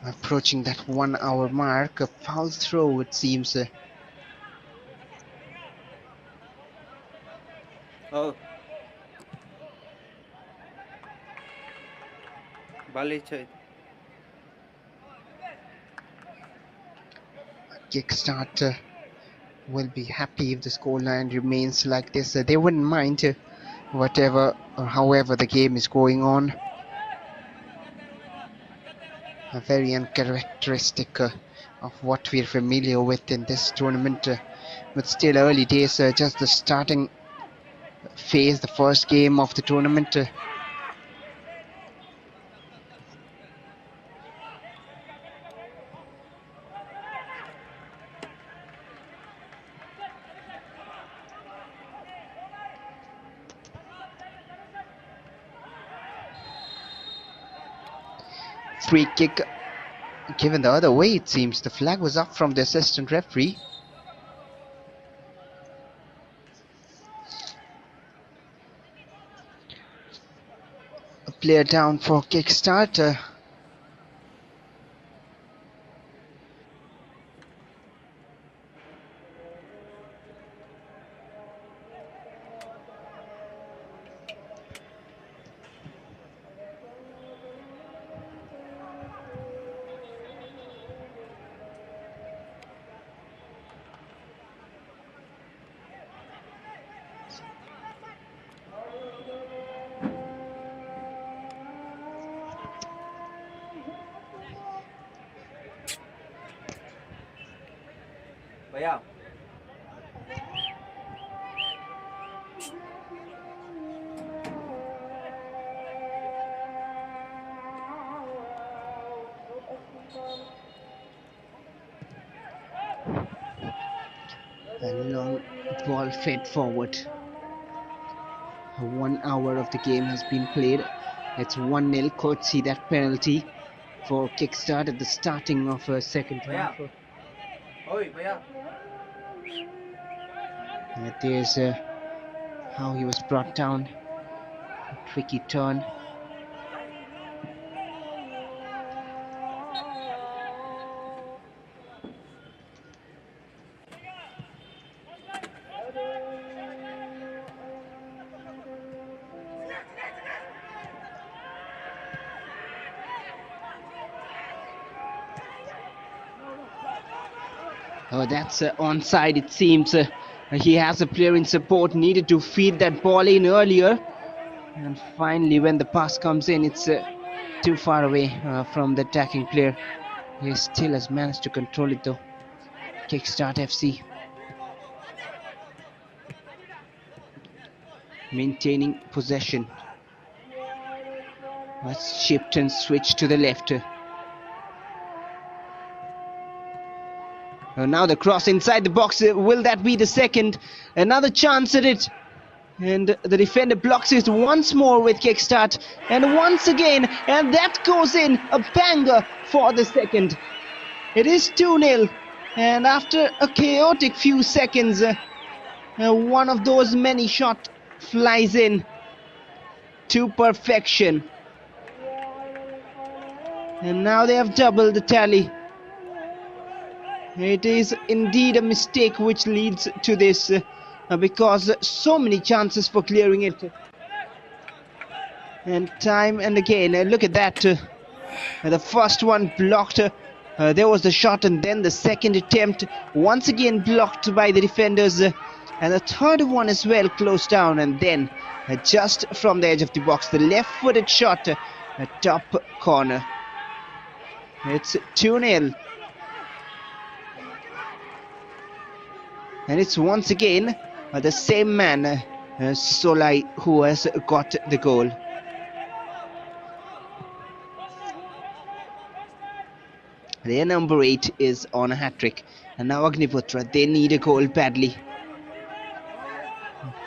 Approaching that 1 hour mark, a foul throw it seems. Oh. Balichai. Kickstart will be happy if the scoreline remains like this. They wouldn't mind whatever or however the game is going on. Very uncharacteristic of what we're familiar with in this tournament, but still early days, just the starting phase, the first game of the tournament. Free kick given the other way, it seems. The flag was up from the assistant referee. A player down for Kickstart. Bhaiya. A long ball fed forward. 1 hour of the game has been played. It's 1-0, courtesy that penalty for Kickstart at the starting of a second half. Oi, bhaiya. There's how he was brought down. A tricky turn. Oh, that's onside, it seems. He has a player in support, needed to feed that ball in earlier. And finally, when the pass comes in, it's too far away from the attacking player. He still has managed to control it though. Kickstart FC. Maintaining possession. Let's shift and switch to the left. Now the cross inside the box. Will that be the second? Another chance at it. And the defender blocks it once more with Kickstart. And once again. And that goes in. A banger for the second. It is 2-0. And after a chaotic few seconds, one of those many shot flies in to perfection. And now they have doubled the tally. It is indeed a mistake which leads to this, because so many chances for clearing it. And time and again, look at that. The first one blocked. There was the shot, and then the second attempt once again blocked by the defenders. And the third one as well closed down. And then just from the edge of the box, the left-footed shot, top corner. It's 2-0. And it's once again the same man, Solai, who has got the goal. Their number 8 is on a hat-trick. And now Agniputhra, they need a goal badly.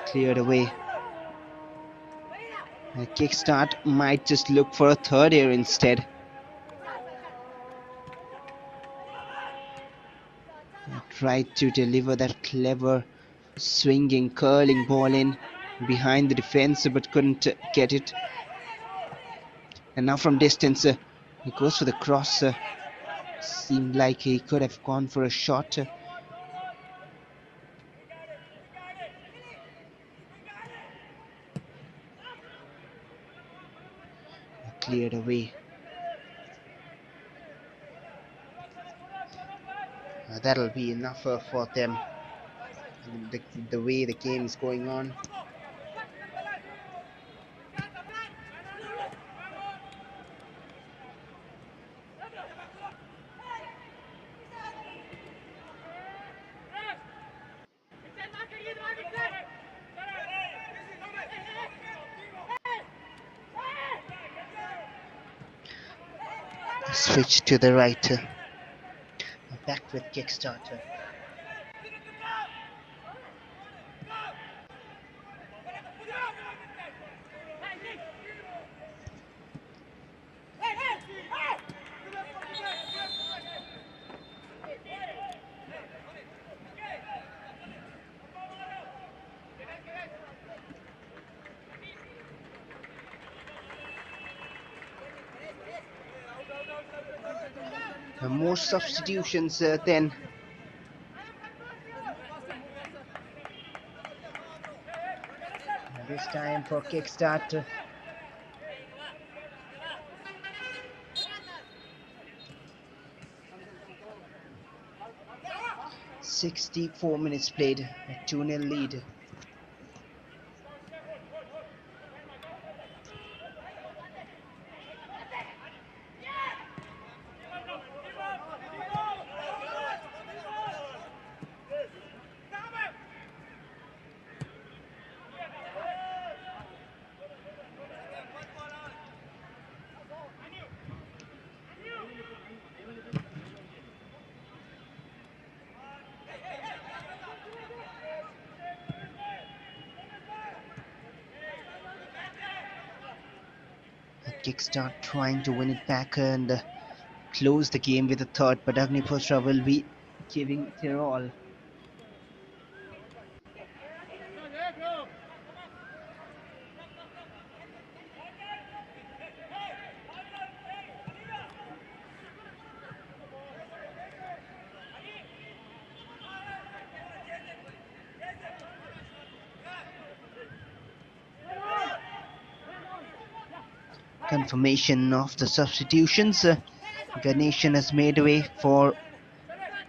Cleared away. Kickstart might just look for a third here instead. Tried to deliver that clever, swinging, curling ball in behind the defense, but couldn't get it. And now from distance, he goes for the cross. Seemed like he could have gone for a shot. Cleared away. That'll be enough for them. The way the game is going on. Switch to the right. Back with Kickstart. 2 more substitutions then. This time for Kickstart. "64 minutes played, a 2-0 lead. Kickstart trying to win it back and close the game with a third, but Agniputhra will be giving their all. Confirmation of the substitutions. Ganeshan has made way for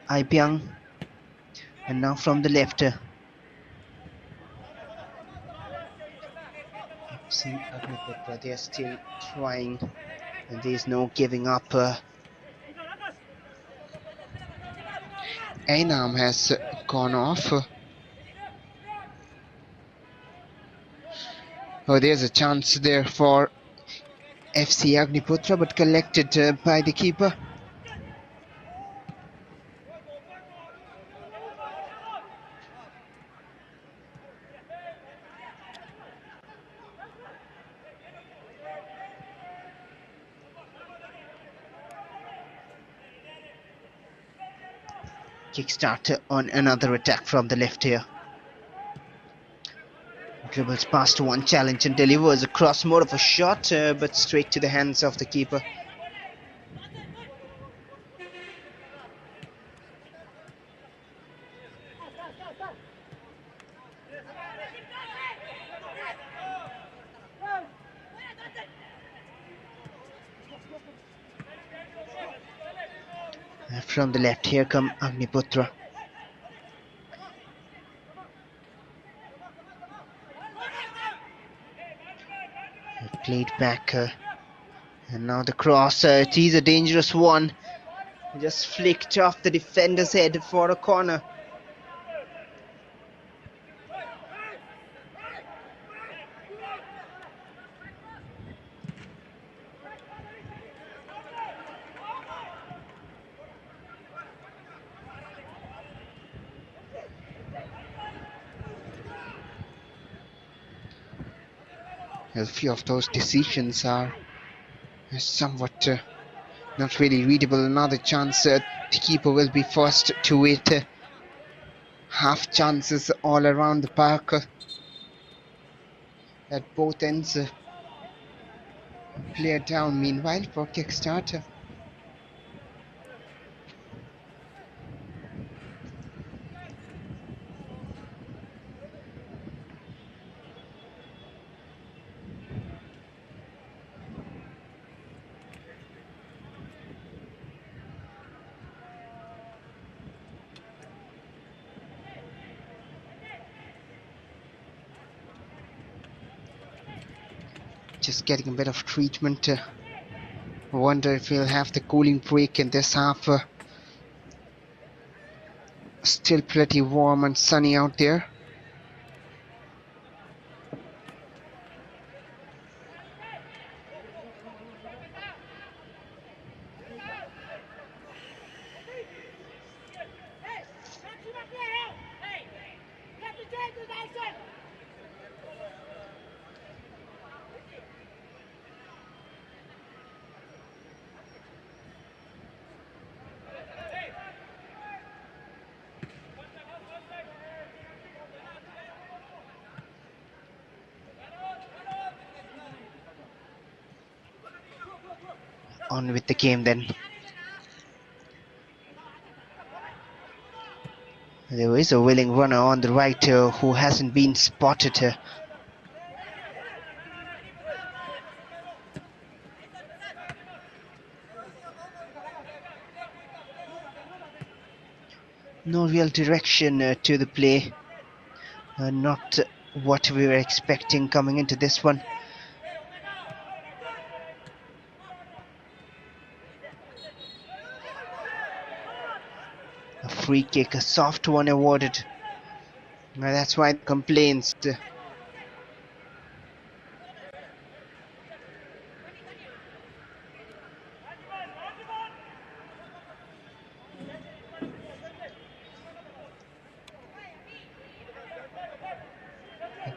Aibyang, and now from the left. See Agniputhra, they are still trying, and there is no giving up. Ainam has gone off. Oh, there's a chance there for FC Agniputhra, but collected by the keeper. Kickstart on another attack from the left here. Dribbles past one challenge and delivers across, more of a shot, but straight to the hands of the keeper. From the left, here come Agniputhra. Played back, and now the cross. It is a dangerous one. Just flicked off the defender's head for a corner. A few of those decisions are somewhat not really readable. Another chance. The keeper will be forced to wait. Half chances all around the park at both ends. Player down meanwhile for Kickstart. Just getting a bit of treatment. I wonder if we'll have the cooling break in this half. Still pretty warm and sunny out there. On with the game then. There is a willing runner on the right who hasn't been spotted. No real direction to the play. Not what we were expecting coming into this one. A free kick, a soft one awarded. That's why the complaints. It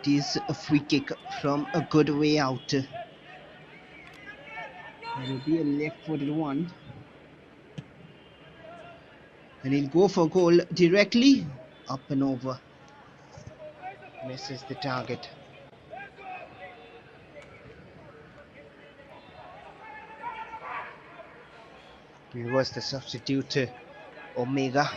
is a free kick from a good way out. It will be a left-footed one. And he'll go for goal directly. Up and over. Misses the target. It was the substitute, Omega.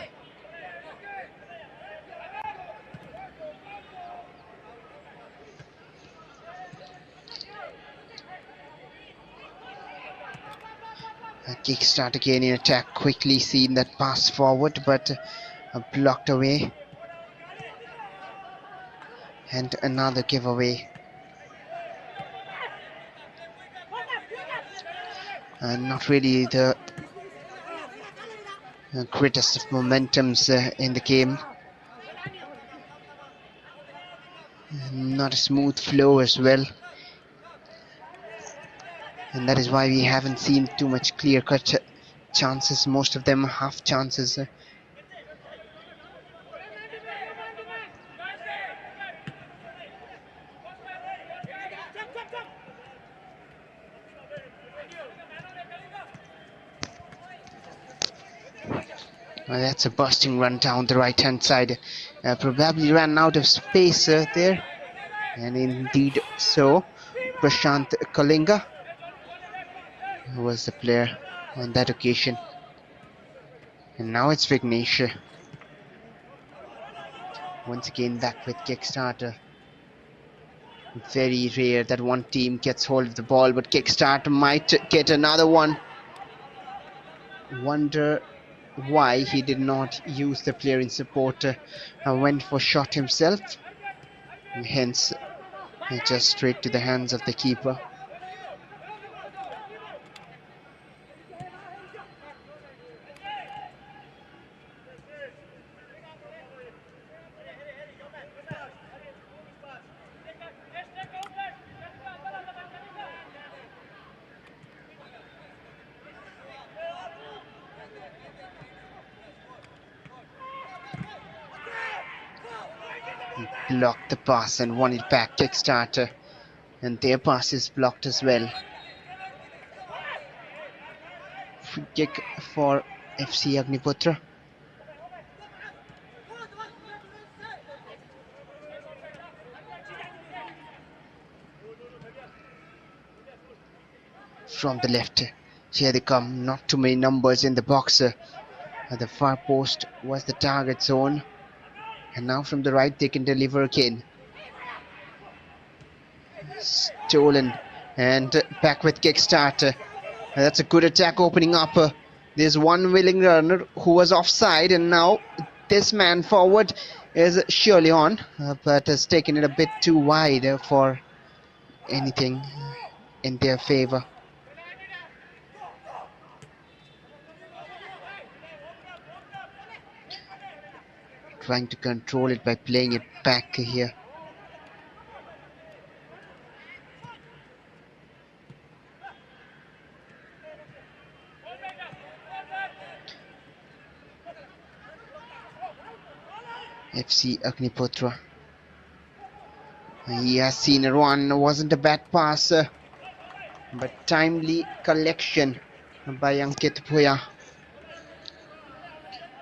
Kickstart again in attack, quickly seen that pass forward, but blocked away. And another giveaway. Not really the greatest of momentums in the game. Not a smooth flow as well. And that is why we haven't seen too much clear-cut chances. Most of them half chances. That's a busting run down the right-hand side. Probably ran out of space there. And indeed so, Prashant Kalinga was the player on that occasion. And now it's Vignesh. Once again back with Kickstarter. Very rare that one team gets hold of the ball, but Kickstart might get another one. Wonder why he did not use the player in support and went for shot himself. And hence, just straight to the hands of the keeper. Blocked the pass and won it back. Kickstarter, and their pass is blocked as well. Free kick for FC Agniputhra. From the left, here they come. Not too many numbers in the box. At the far post was the target zone, and now from the right they can deliver again. Stolen and back with Kickstart. That's a good attack opening up. There's one willing runner who was offside, and now this man forward is surely on, but has taken it a bit too wide for anything in their favor. Trying to control it by playing it back here. FC Agniputhra. He has seen a run. Wasn't a bad pass, but timely collection by Agniputhra.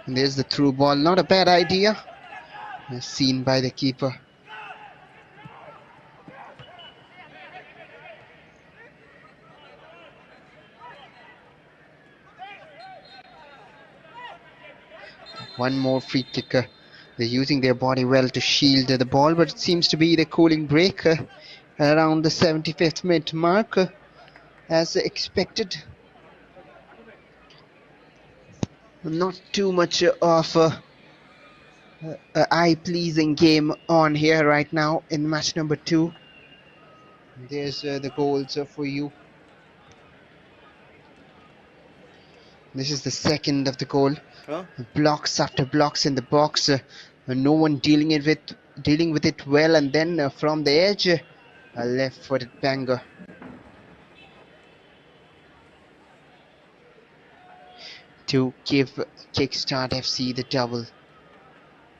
And there's the through ball. Not a bad idea. Seen by the keeper. One more free kicker. They're using their body well to shield the ball, but it seems to be the cooling break around the 75th minute mark, as expected. Not too much of a eye-pleasing game on here right now in match number 2. There's the goals for you. This is the second of the goal. Huh? Blocks after blocks in the box. No one dealing with it well, and then from the edge, a left-footed banger. To give Kickstart FC the double.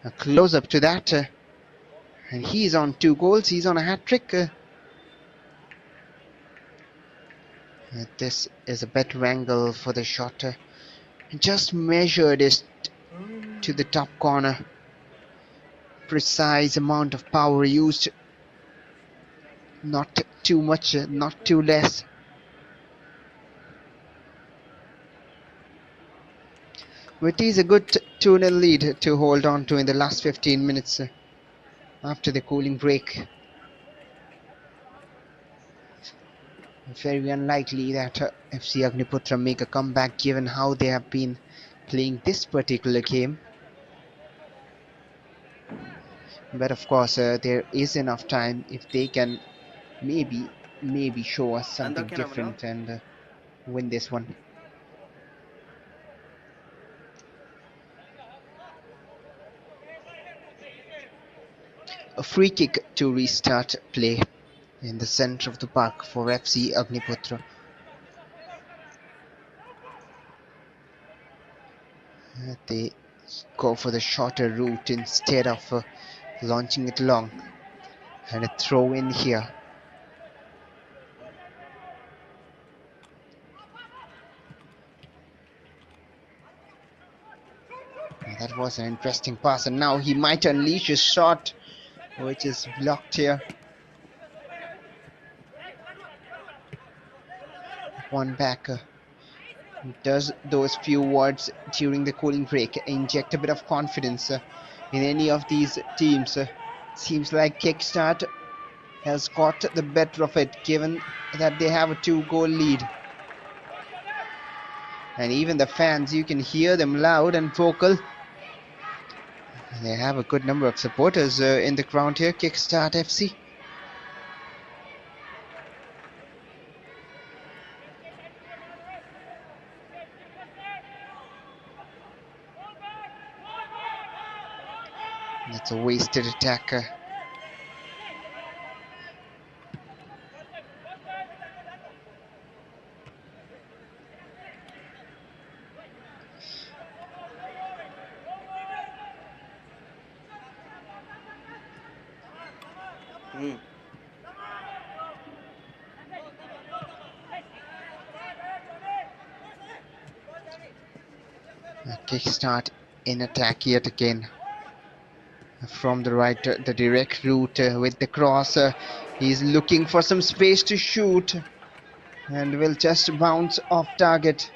A close up to that, and he's on 2 goals. He's on a hat-trick. This is a better angle for the shot. Just measured it to the top corner. Precise amount of power used. Not too much, not too less. But it is a good 2-0 lead to hold on to in the last 15 minutes after the cooling break. Very unlikely that FC Agniputhra make a comeback given how they have been playing this particular game. But of course, there is enough time if they can maybe show us something different and win this one. A free kick to restart play in the center of the park for FC Agniputhra. They go for the shorter route instead of launching it long, and a throw in here. That was an interesting pass, and now he might unleash a shot which is blocked here. one back. Does those few words during the cooling break inject a bit of confidence in any of these teams? Seems like Kickstart has got the better of it, given that they have a 2-goal lead. And even the fans, you can hear them loud and vocal. They have a good number of supporters in the ground here, Kickstart FC. That's a wasted attack. Kickstart in attack yet again. From the right, the direct route with the cross. He's looking for some space to shoot and will just bounce off target.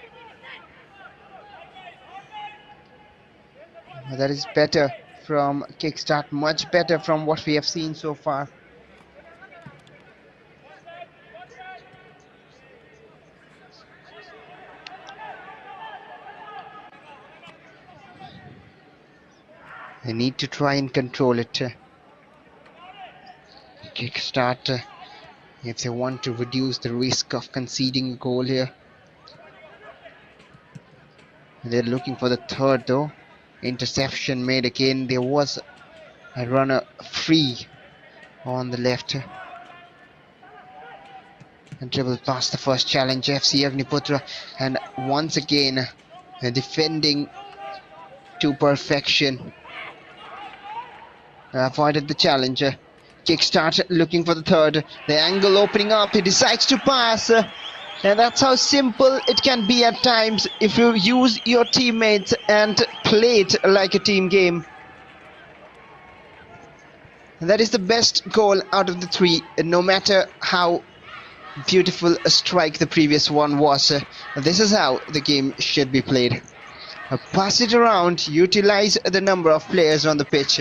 That is better from Kickstart, much better from what we have seen so far. They need to try and control it. Kickstart, if they want to reduce the risk of conceding a goal here. They're looking for the third though. Interception made again. There was a runner free on the left. And dribble past the first challenge, FC Agniputhra, and once again defending to perfection. Avoided the challenge. Kickstart looking for the third. The angle opening up. He decides to pass. And that's how simple it can be at times if you use your teammates and play it like a team game. And that is the best goal out of the three, no matter how beautiful a strike the previous one was. This is how the game should be played. Pass it around, utilize the number of players on the pitch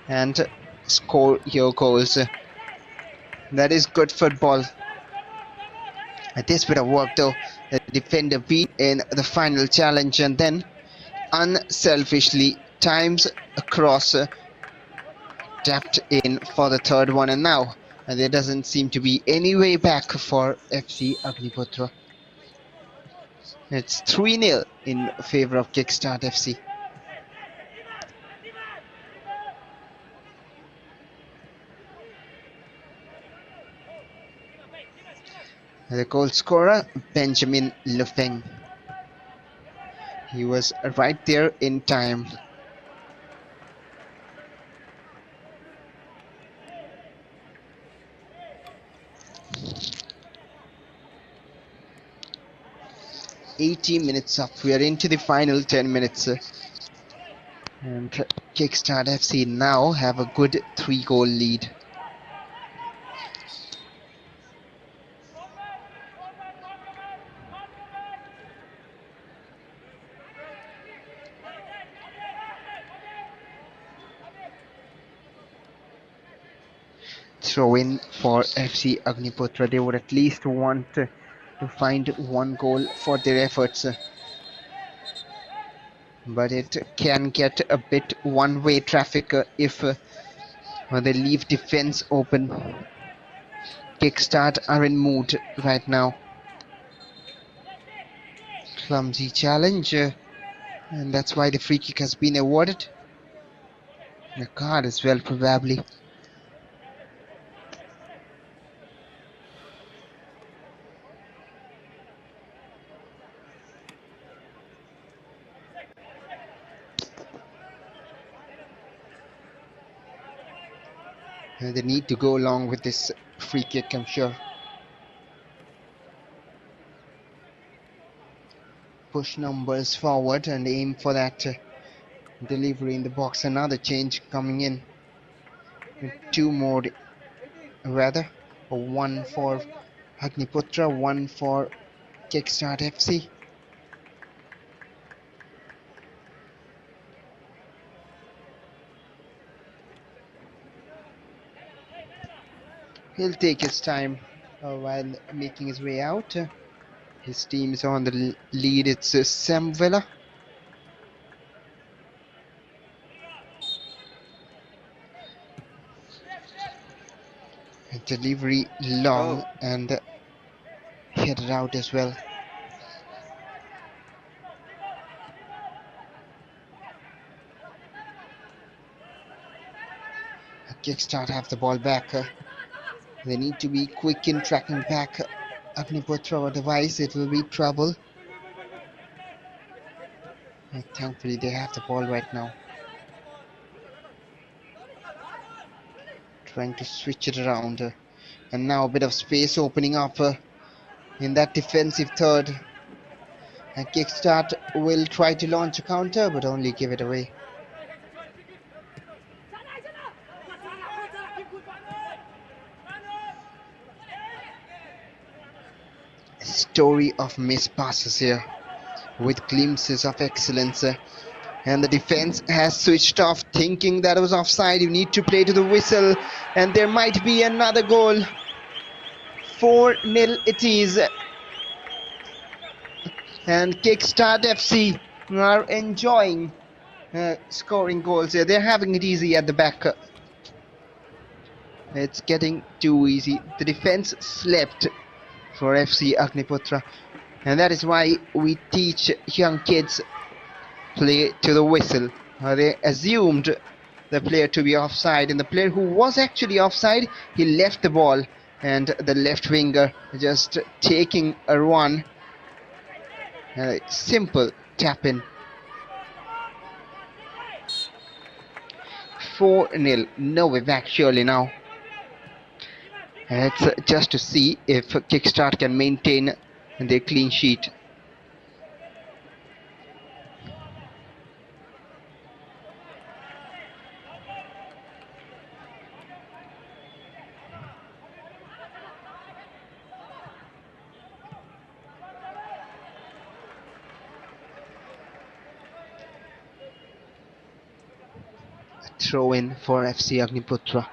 and score your goals. That is good football. This bit of work though, the defender beat in the final challenge and then unselfishly times across, tapped in for the third one, and now there doesn't seem to be any way back for FC Agniputhra. It's 3-0 in favor of Kickstart FC. The goal scorer, Benjamin Lefeng. He was right there in time. "80 minutes up. We are into the final 10 minutes. And Kickstart FC now have a good 3-goal lead. Throw in for FC Agniputhra. They would at least want to find one goal for their efforts, but it can get a bit one-way traffic if they leave defense open. Kickstart are in mood right now. Clumsy challenge, and that's why the free kick has been awarded. The card as well, probably. They need to go along with this free kick, I'm sure. Push numbers forward and aim for that delivery in the box. Another change coming in. Two more, rather. One for Agniputhra, one for Kickstart FC. He'll take his time while making his way out. His team is on the lead. It's Sam Villa. Delivery long and headed out as well. Kickstart have the ball back. They need to be quick in tracking back Agniputhra, otherwise it will be trouble. Thankfully they have the ball right now. Trying to switch it around. And now a bit of space opening up in that defensive third. And Kickstart will try to launch a counter but only give it away. Story of missed passes here with glimpses of excellence. And the defense has switched off, thinking that it was offside. You need to play to the whistle, and there might be another goal. 4-0 it is. And Kickstart FC are enjoying scoring goals here. They're having it easy at the back. It's getting too easy. The defense slept for FC Agniputhra, and that is why we teach young kids play to the whistle. They assumed the player to be offside, and the player who was actually offside, he left the ball, and the left winger just taking a run. Simple tap in. 4-0, no way back surely now. It's just to see if Kickstart can maintain their clean sheet. Throw in for FC Agniputhra.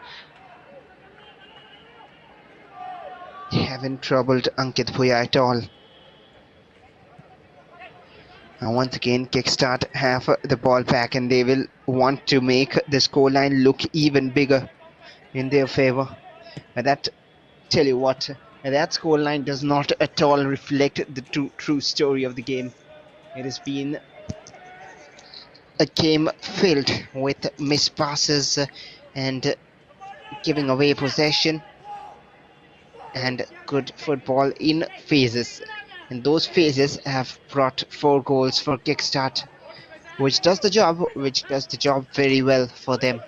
They haven't troubled Agniputhra at all. And once again, Kickstart have the ball back, and they will want to make the scoreline look even bigger in their favor. But that, tell you what, that scoreline does not at all reflect the true story of the game. It has been a game filled with missed passes and giving away possession, and good football in phases. And those phases have brought 4 goals for Kickstart, which does the job very well for them.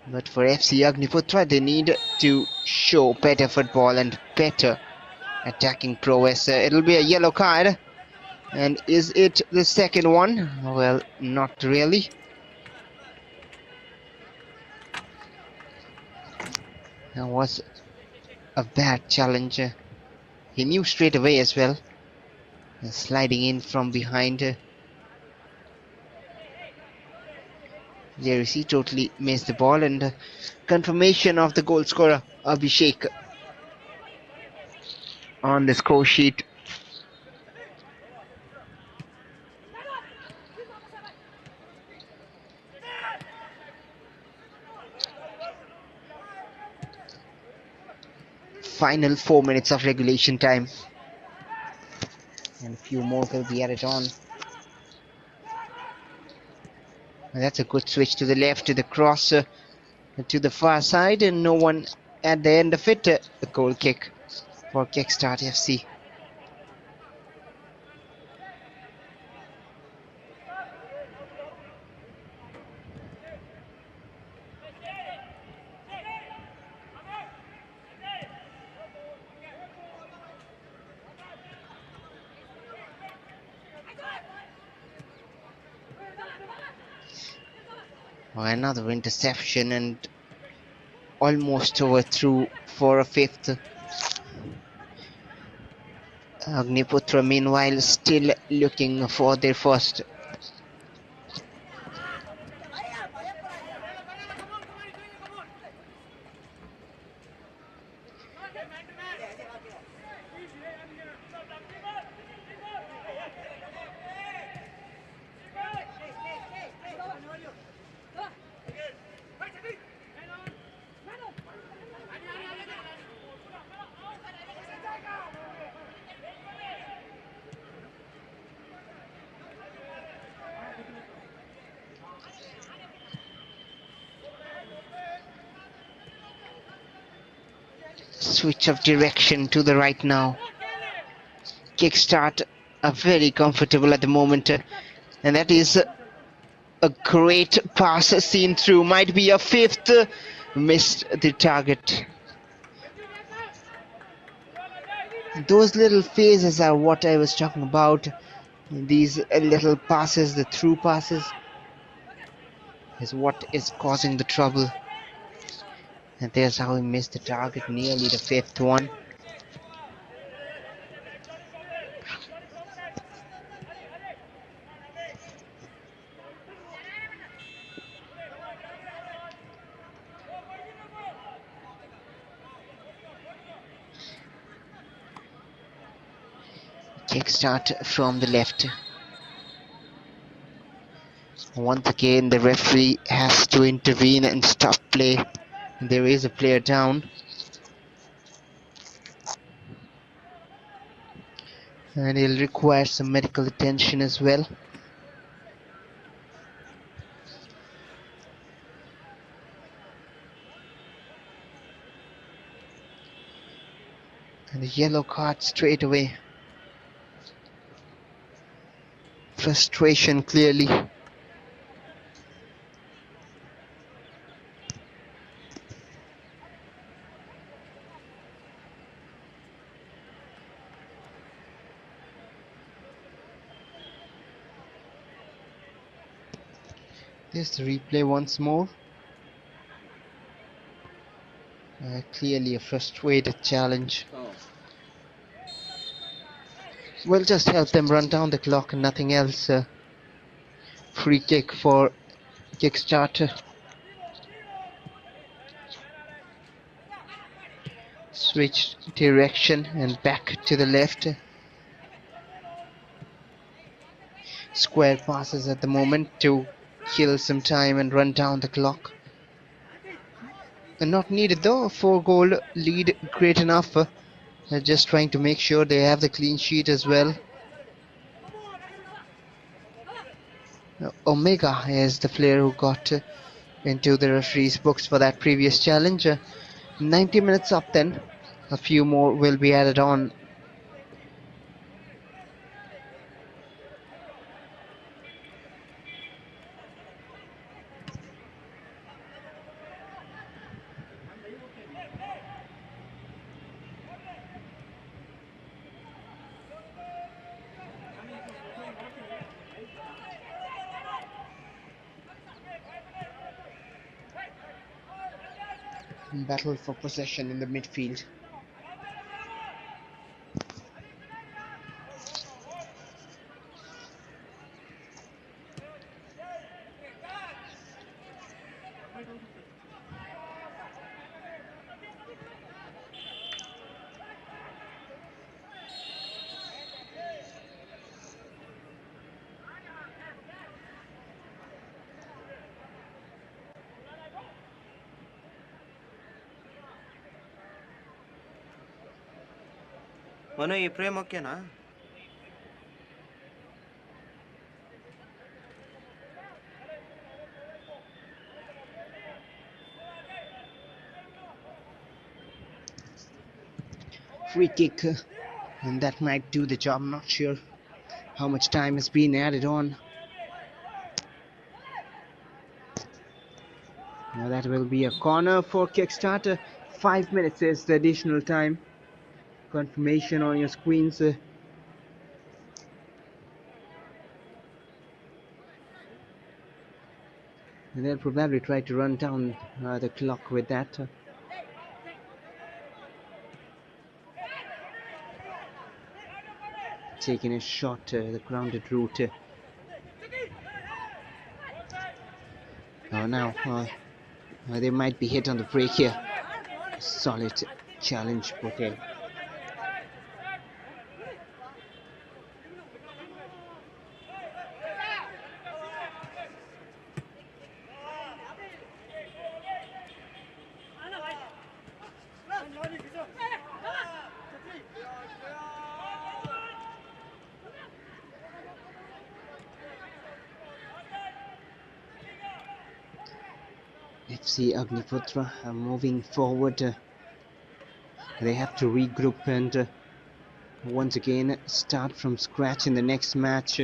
But for FC Agniputhra, they need to show better football and better attacking prowess. It'll be a yellow card. And is it the second one? Well, not really. That was a bad challenge. He knew straight away as well. Sliding in from behind. There he totally missed the ball, and confirmation of the goal scorer Abhishek on the score sheet. Final 4 minutes of regulation time, and a few more will be added on. And that's a good switch to the left, to the cross, to the far side, and no one at the end of it. A goal kick for Kickstart FC. Another interception, and almost overthrew for a 5th. Agniputhra meanwhile still looking for their first. Switch of direction to the right now. Kickstart are very comfortable at the moment, and that is a great pass seen through. Might be a fifth. Missed the target. Those little phases are what I was talking about. These little passes, the through passes, is what is causing the trouble. And there's how he missed the target, nearly the fifth one. Kickstart from the left. Once again, the referee has to intervene and stop play. There is a player down. And he'll require some medical attention as well. And the yellow card straight away. Frustration clearly. There's the replay once more. Clearly a frustrated challenge. We'll just help them run down the clock and nothing else. Free kick for Kickstart. Switch direction and back to the left. Square passes at the moment to kill some time and run down the clock. And not needed though, a 4-goal lead, great enough. They're just trying to make sure they have the clean sheet as well. Omega is the player who got into the referee's books for that previous challenge. 90 minutes up then. A few more will be added on. Battle for possession in the midfield. Manu ಈ frame ಓಕೆನಾ? Free kick, and that might do the job. I'm not sure how much time has been added on. Now that will be a corner for Kickstarter. 5 minutes is the additional time. Confirmation on your screens. And they'll probably try to run down the clock with that. taken a shot, the grounded route. Now they might be hit on the break here. Solid challenge put in. FC Agniputhra are moving forward. They have to regroup and once again start from scratch in the next match.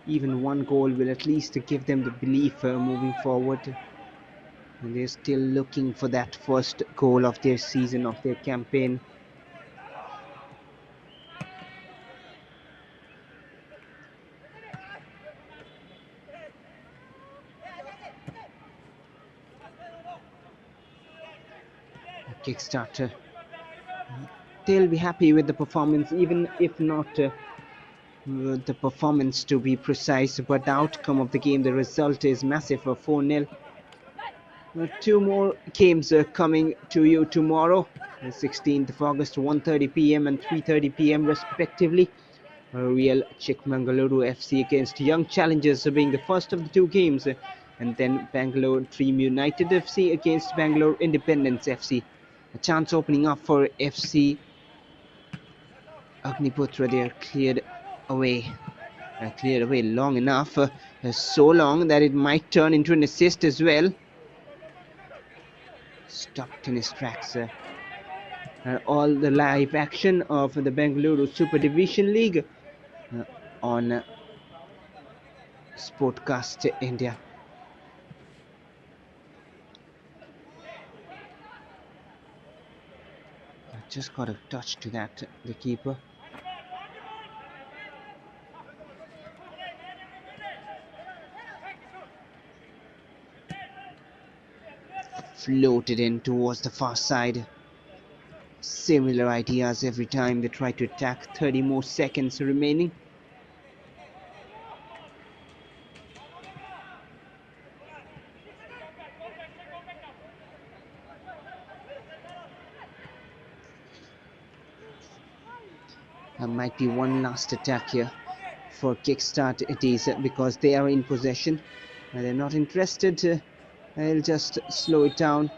Even one goal will at least give them the belief moving forward. And they're still looking for that first goal of their season, of their campaign. Kickstart, they'll be happy with the performance, even if not the performance to be precise, but the outcome of the game, the result is massive, 4-0. Two more games coming to you tomorrow, 16th of August, 1:30 p.m. and 3:30 p.m. respectively. Real Chikmagaluru FC against Young Challengers being the first of the two games, and then Bangalore Dream United FC against Bangalore Independence FC. A chance opening up for FC Agniputhra. They are cleared away long enough, so long that it might turn into an assist as well. Stopped in his tracks. All the live action of the Bangalore Super Division League on Sportcast India. Just got a touch to that, the keeper. Floated in towards the far side. Similar ideas every time they try to attack. 30 more seconds remaining. There might be one last attack here for Kickstart. It is because they are in possession. They're not interested. They'll just slow it down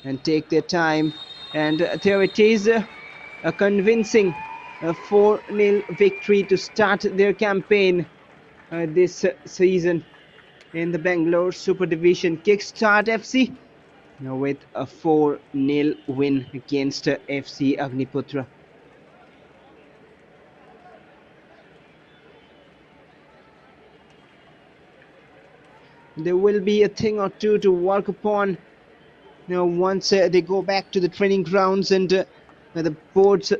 and take their time. And there it is, a convincing 4-0 victory to start their campaign this season in the Bangalore Super Division. Kickstart FC with a 4-0 win against FC Agniputhra. There will be a thing or two to work upon once they go back to the training grounds and the boards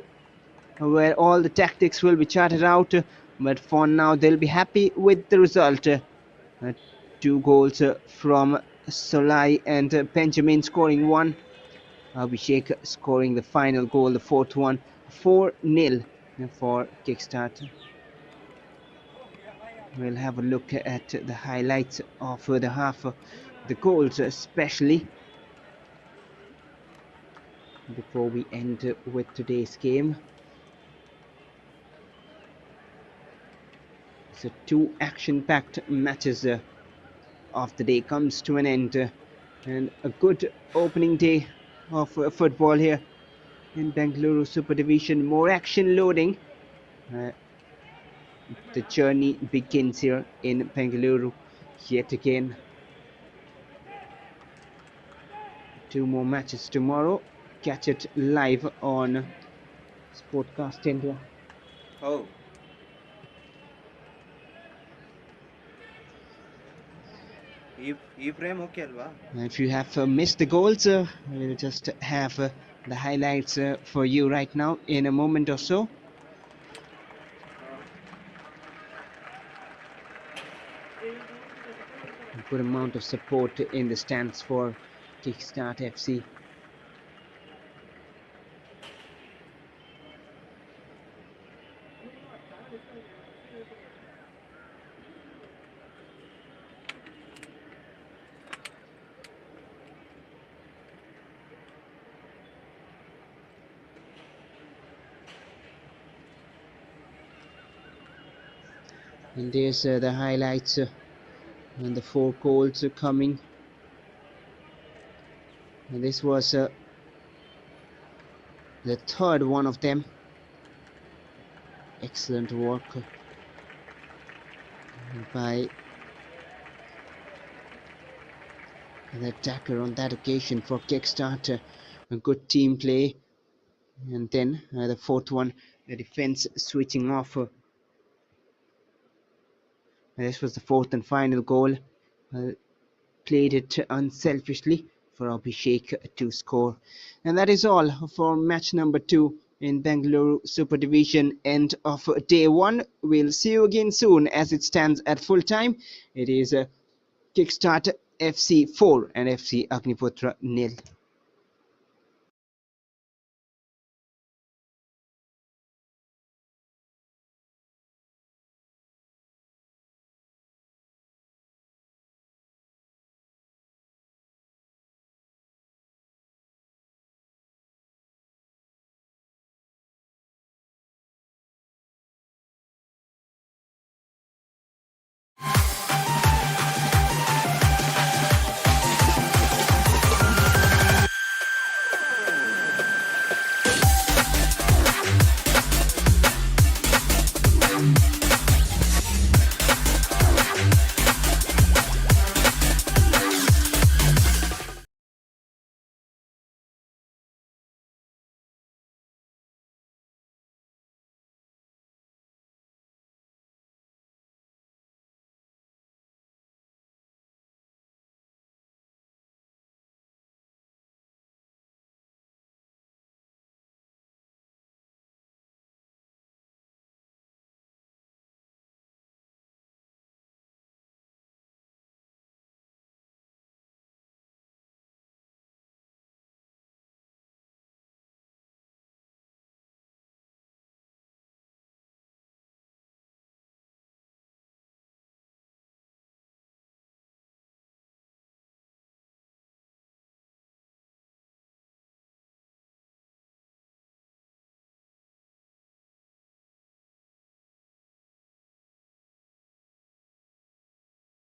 where all the tactics will be charted out. But for now, they'll be happy with the result. 2 goals from Solai and Benjamin scoring 1. Abhishek scoring the final goal, the 4th one. 4-0 for Kickstart. We'll have a look at the highlights of the half, the goals especially, before we end with today's game. So 2 action-packed matches of the day comes to an end, and a good opening day of football here in Bangalore Super Division. More action loading. The journey begins here in Bangalore yet again. 2 more matches tomorrow. Catch it live on Sportcast India. Oh. If you have missed the goals, we'll just have the highlights for you right now in a moment or so. good amount of support in the stands for Kickstart FC. And there's the highlights and the 4 goals coming. And this was the third one of them. Excellent work by the attacker on that occasion for Kickstart. A good team play. And then the fourth one, the defense switching off. This was the fourth and final goal. Played it unselfishly for Abhishek to score. And that is all for match number 2 in Bangalore Super Division. End of day 1. We'll see you again soon as it stands at full time. It is Kickstart FC 4 and FC Agniputhra 0.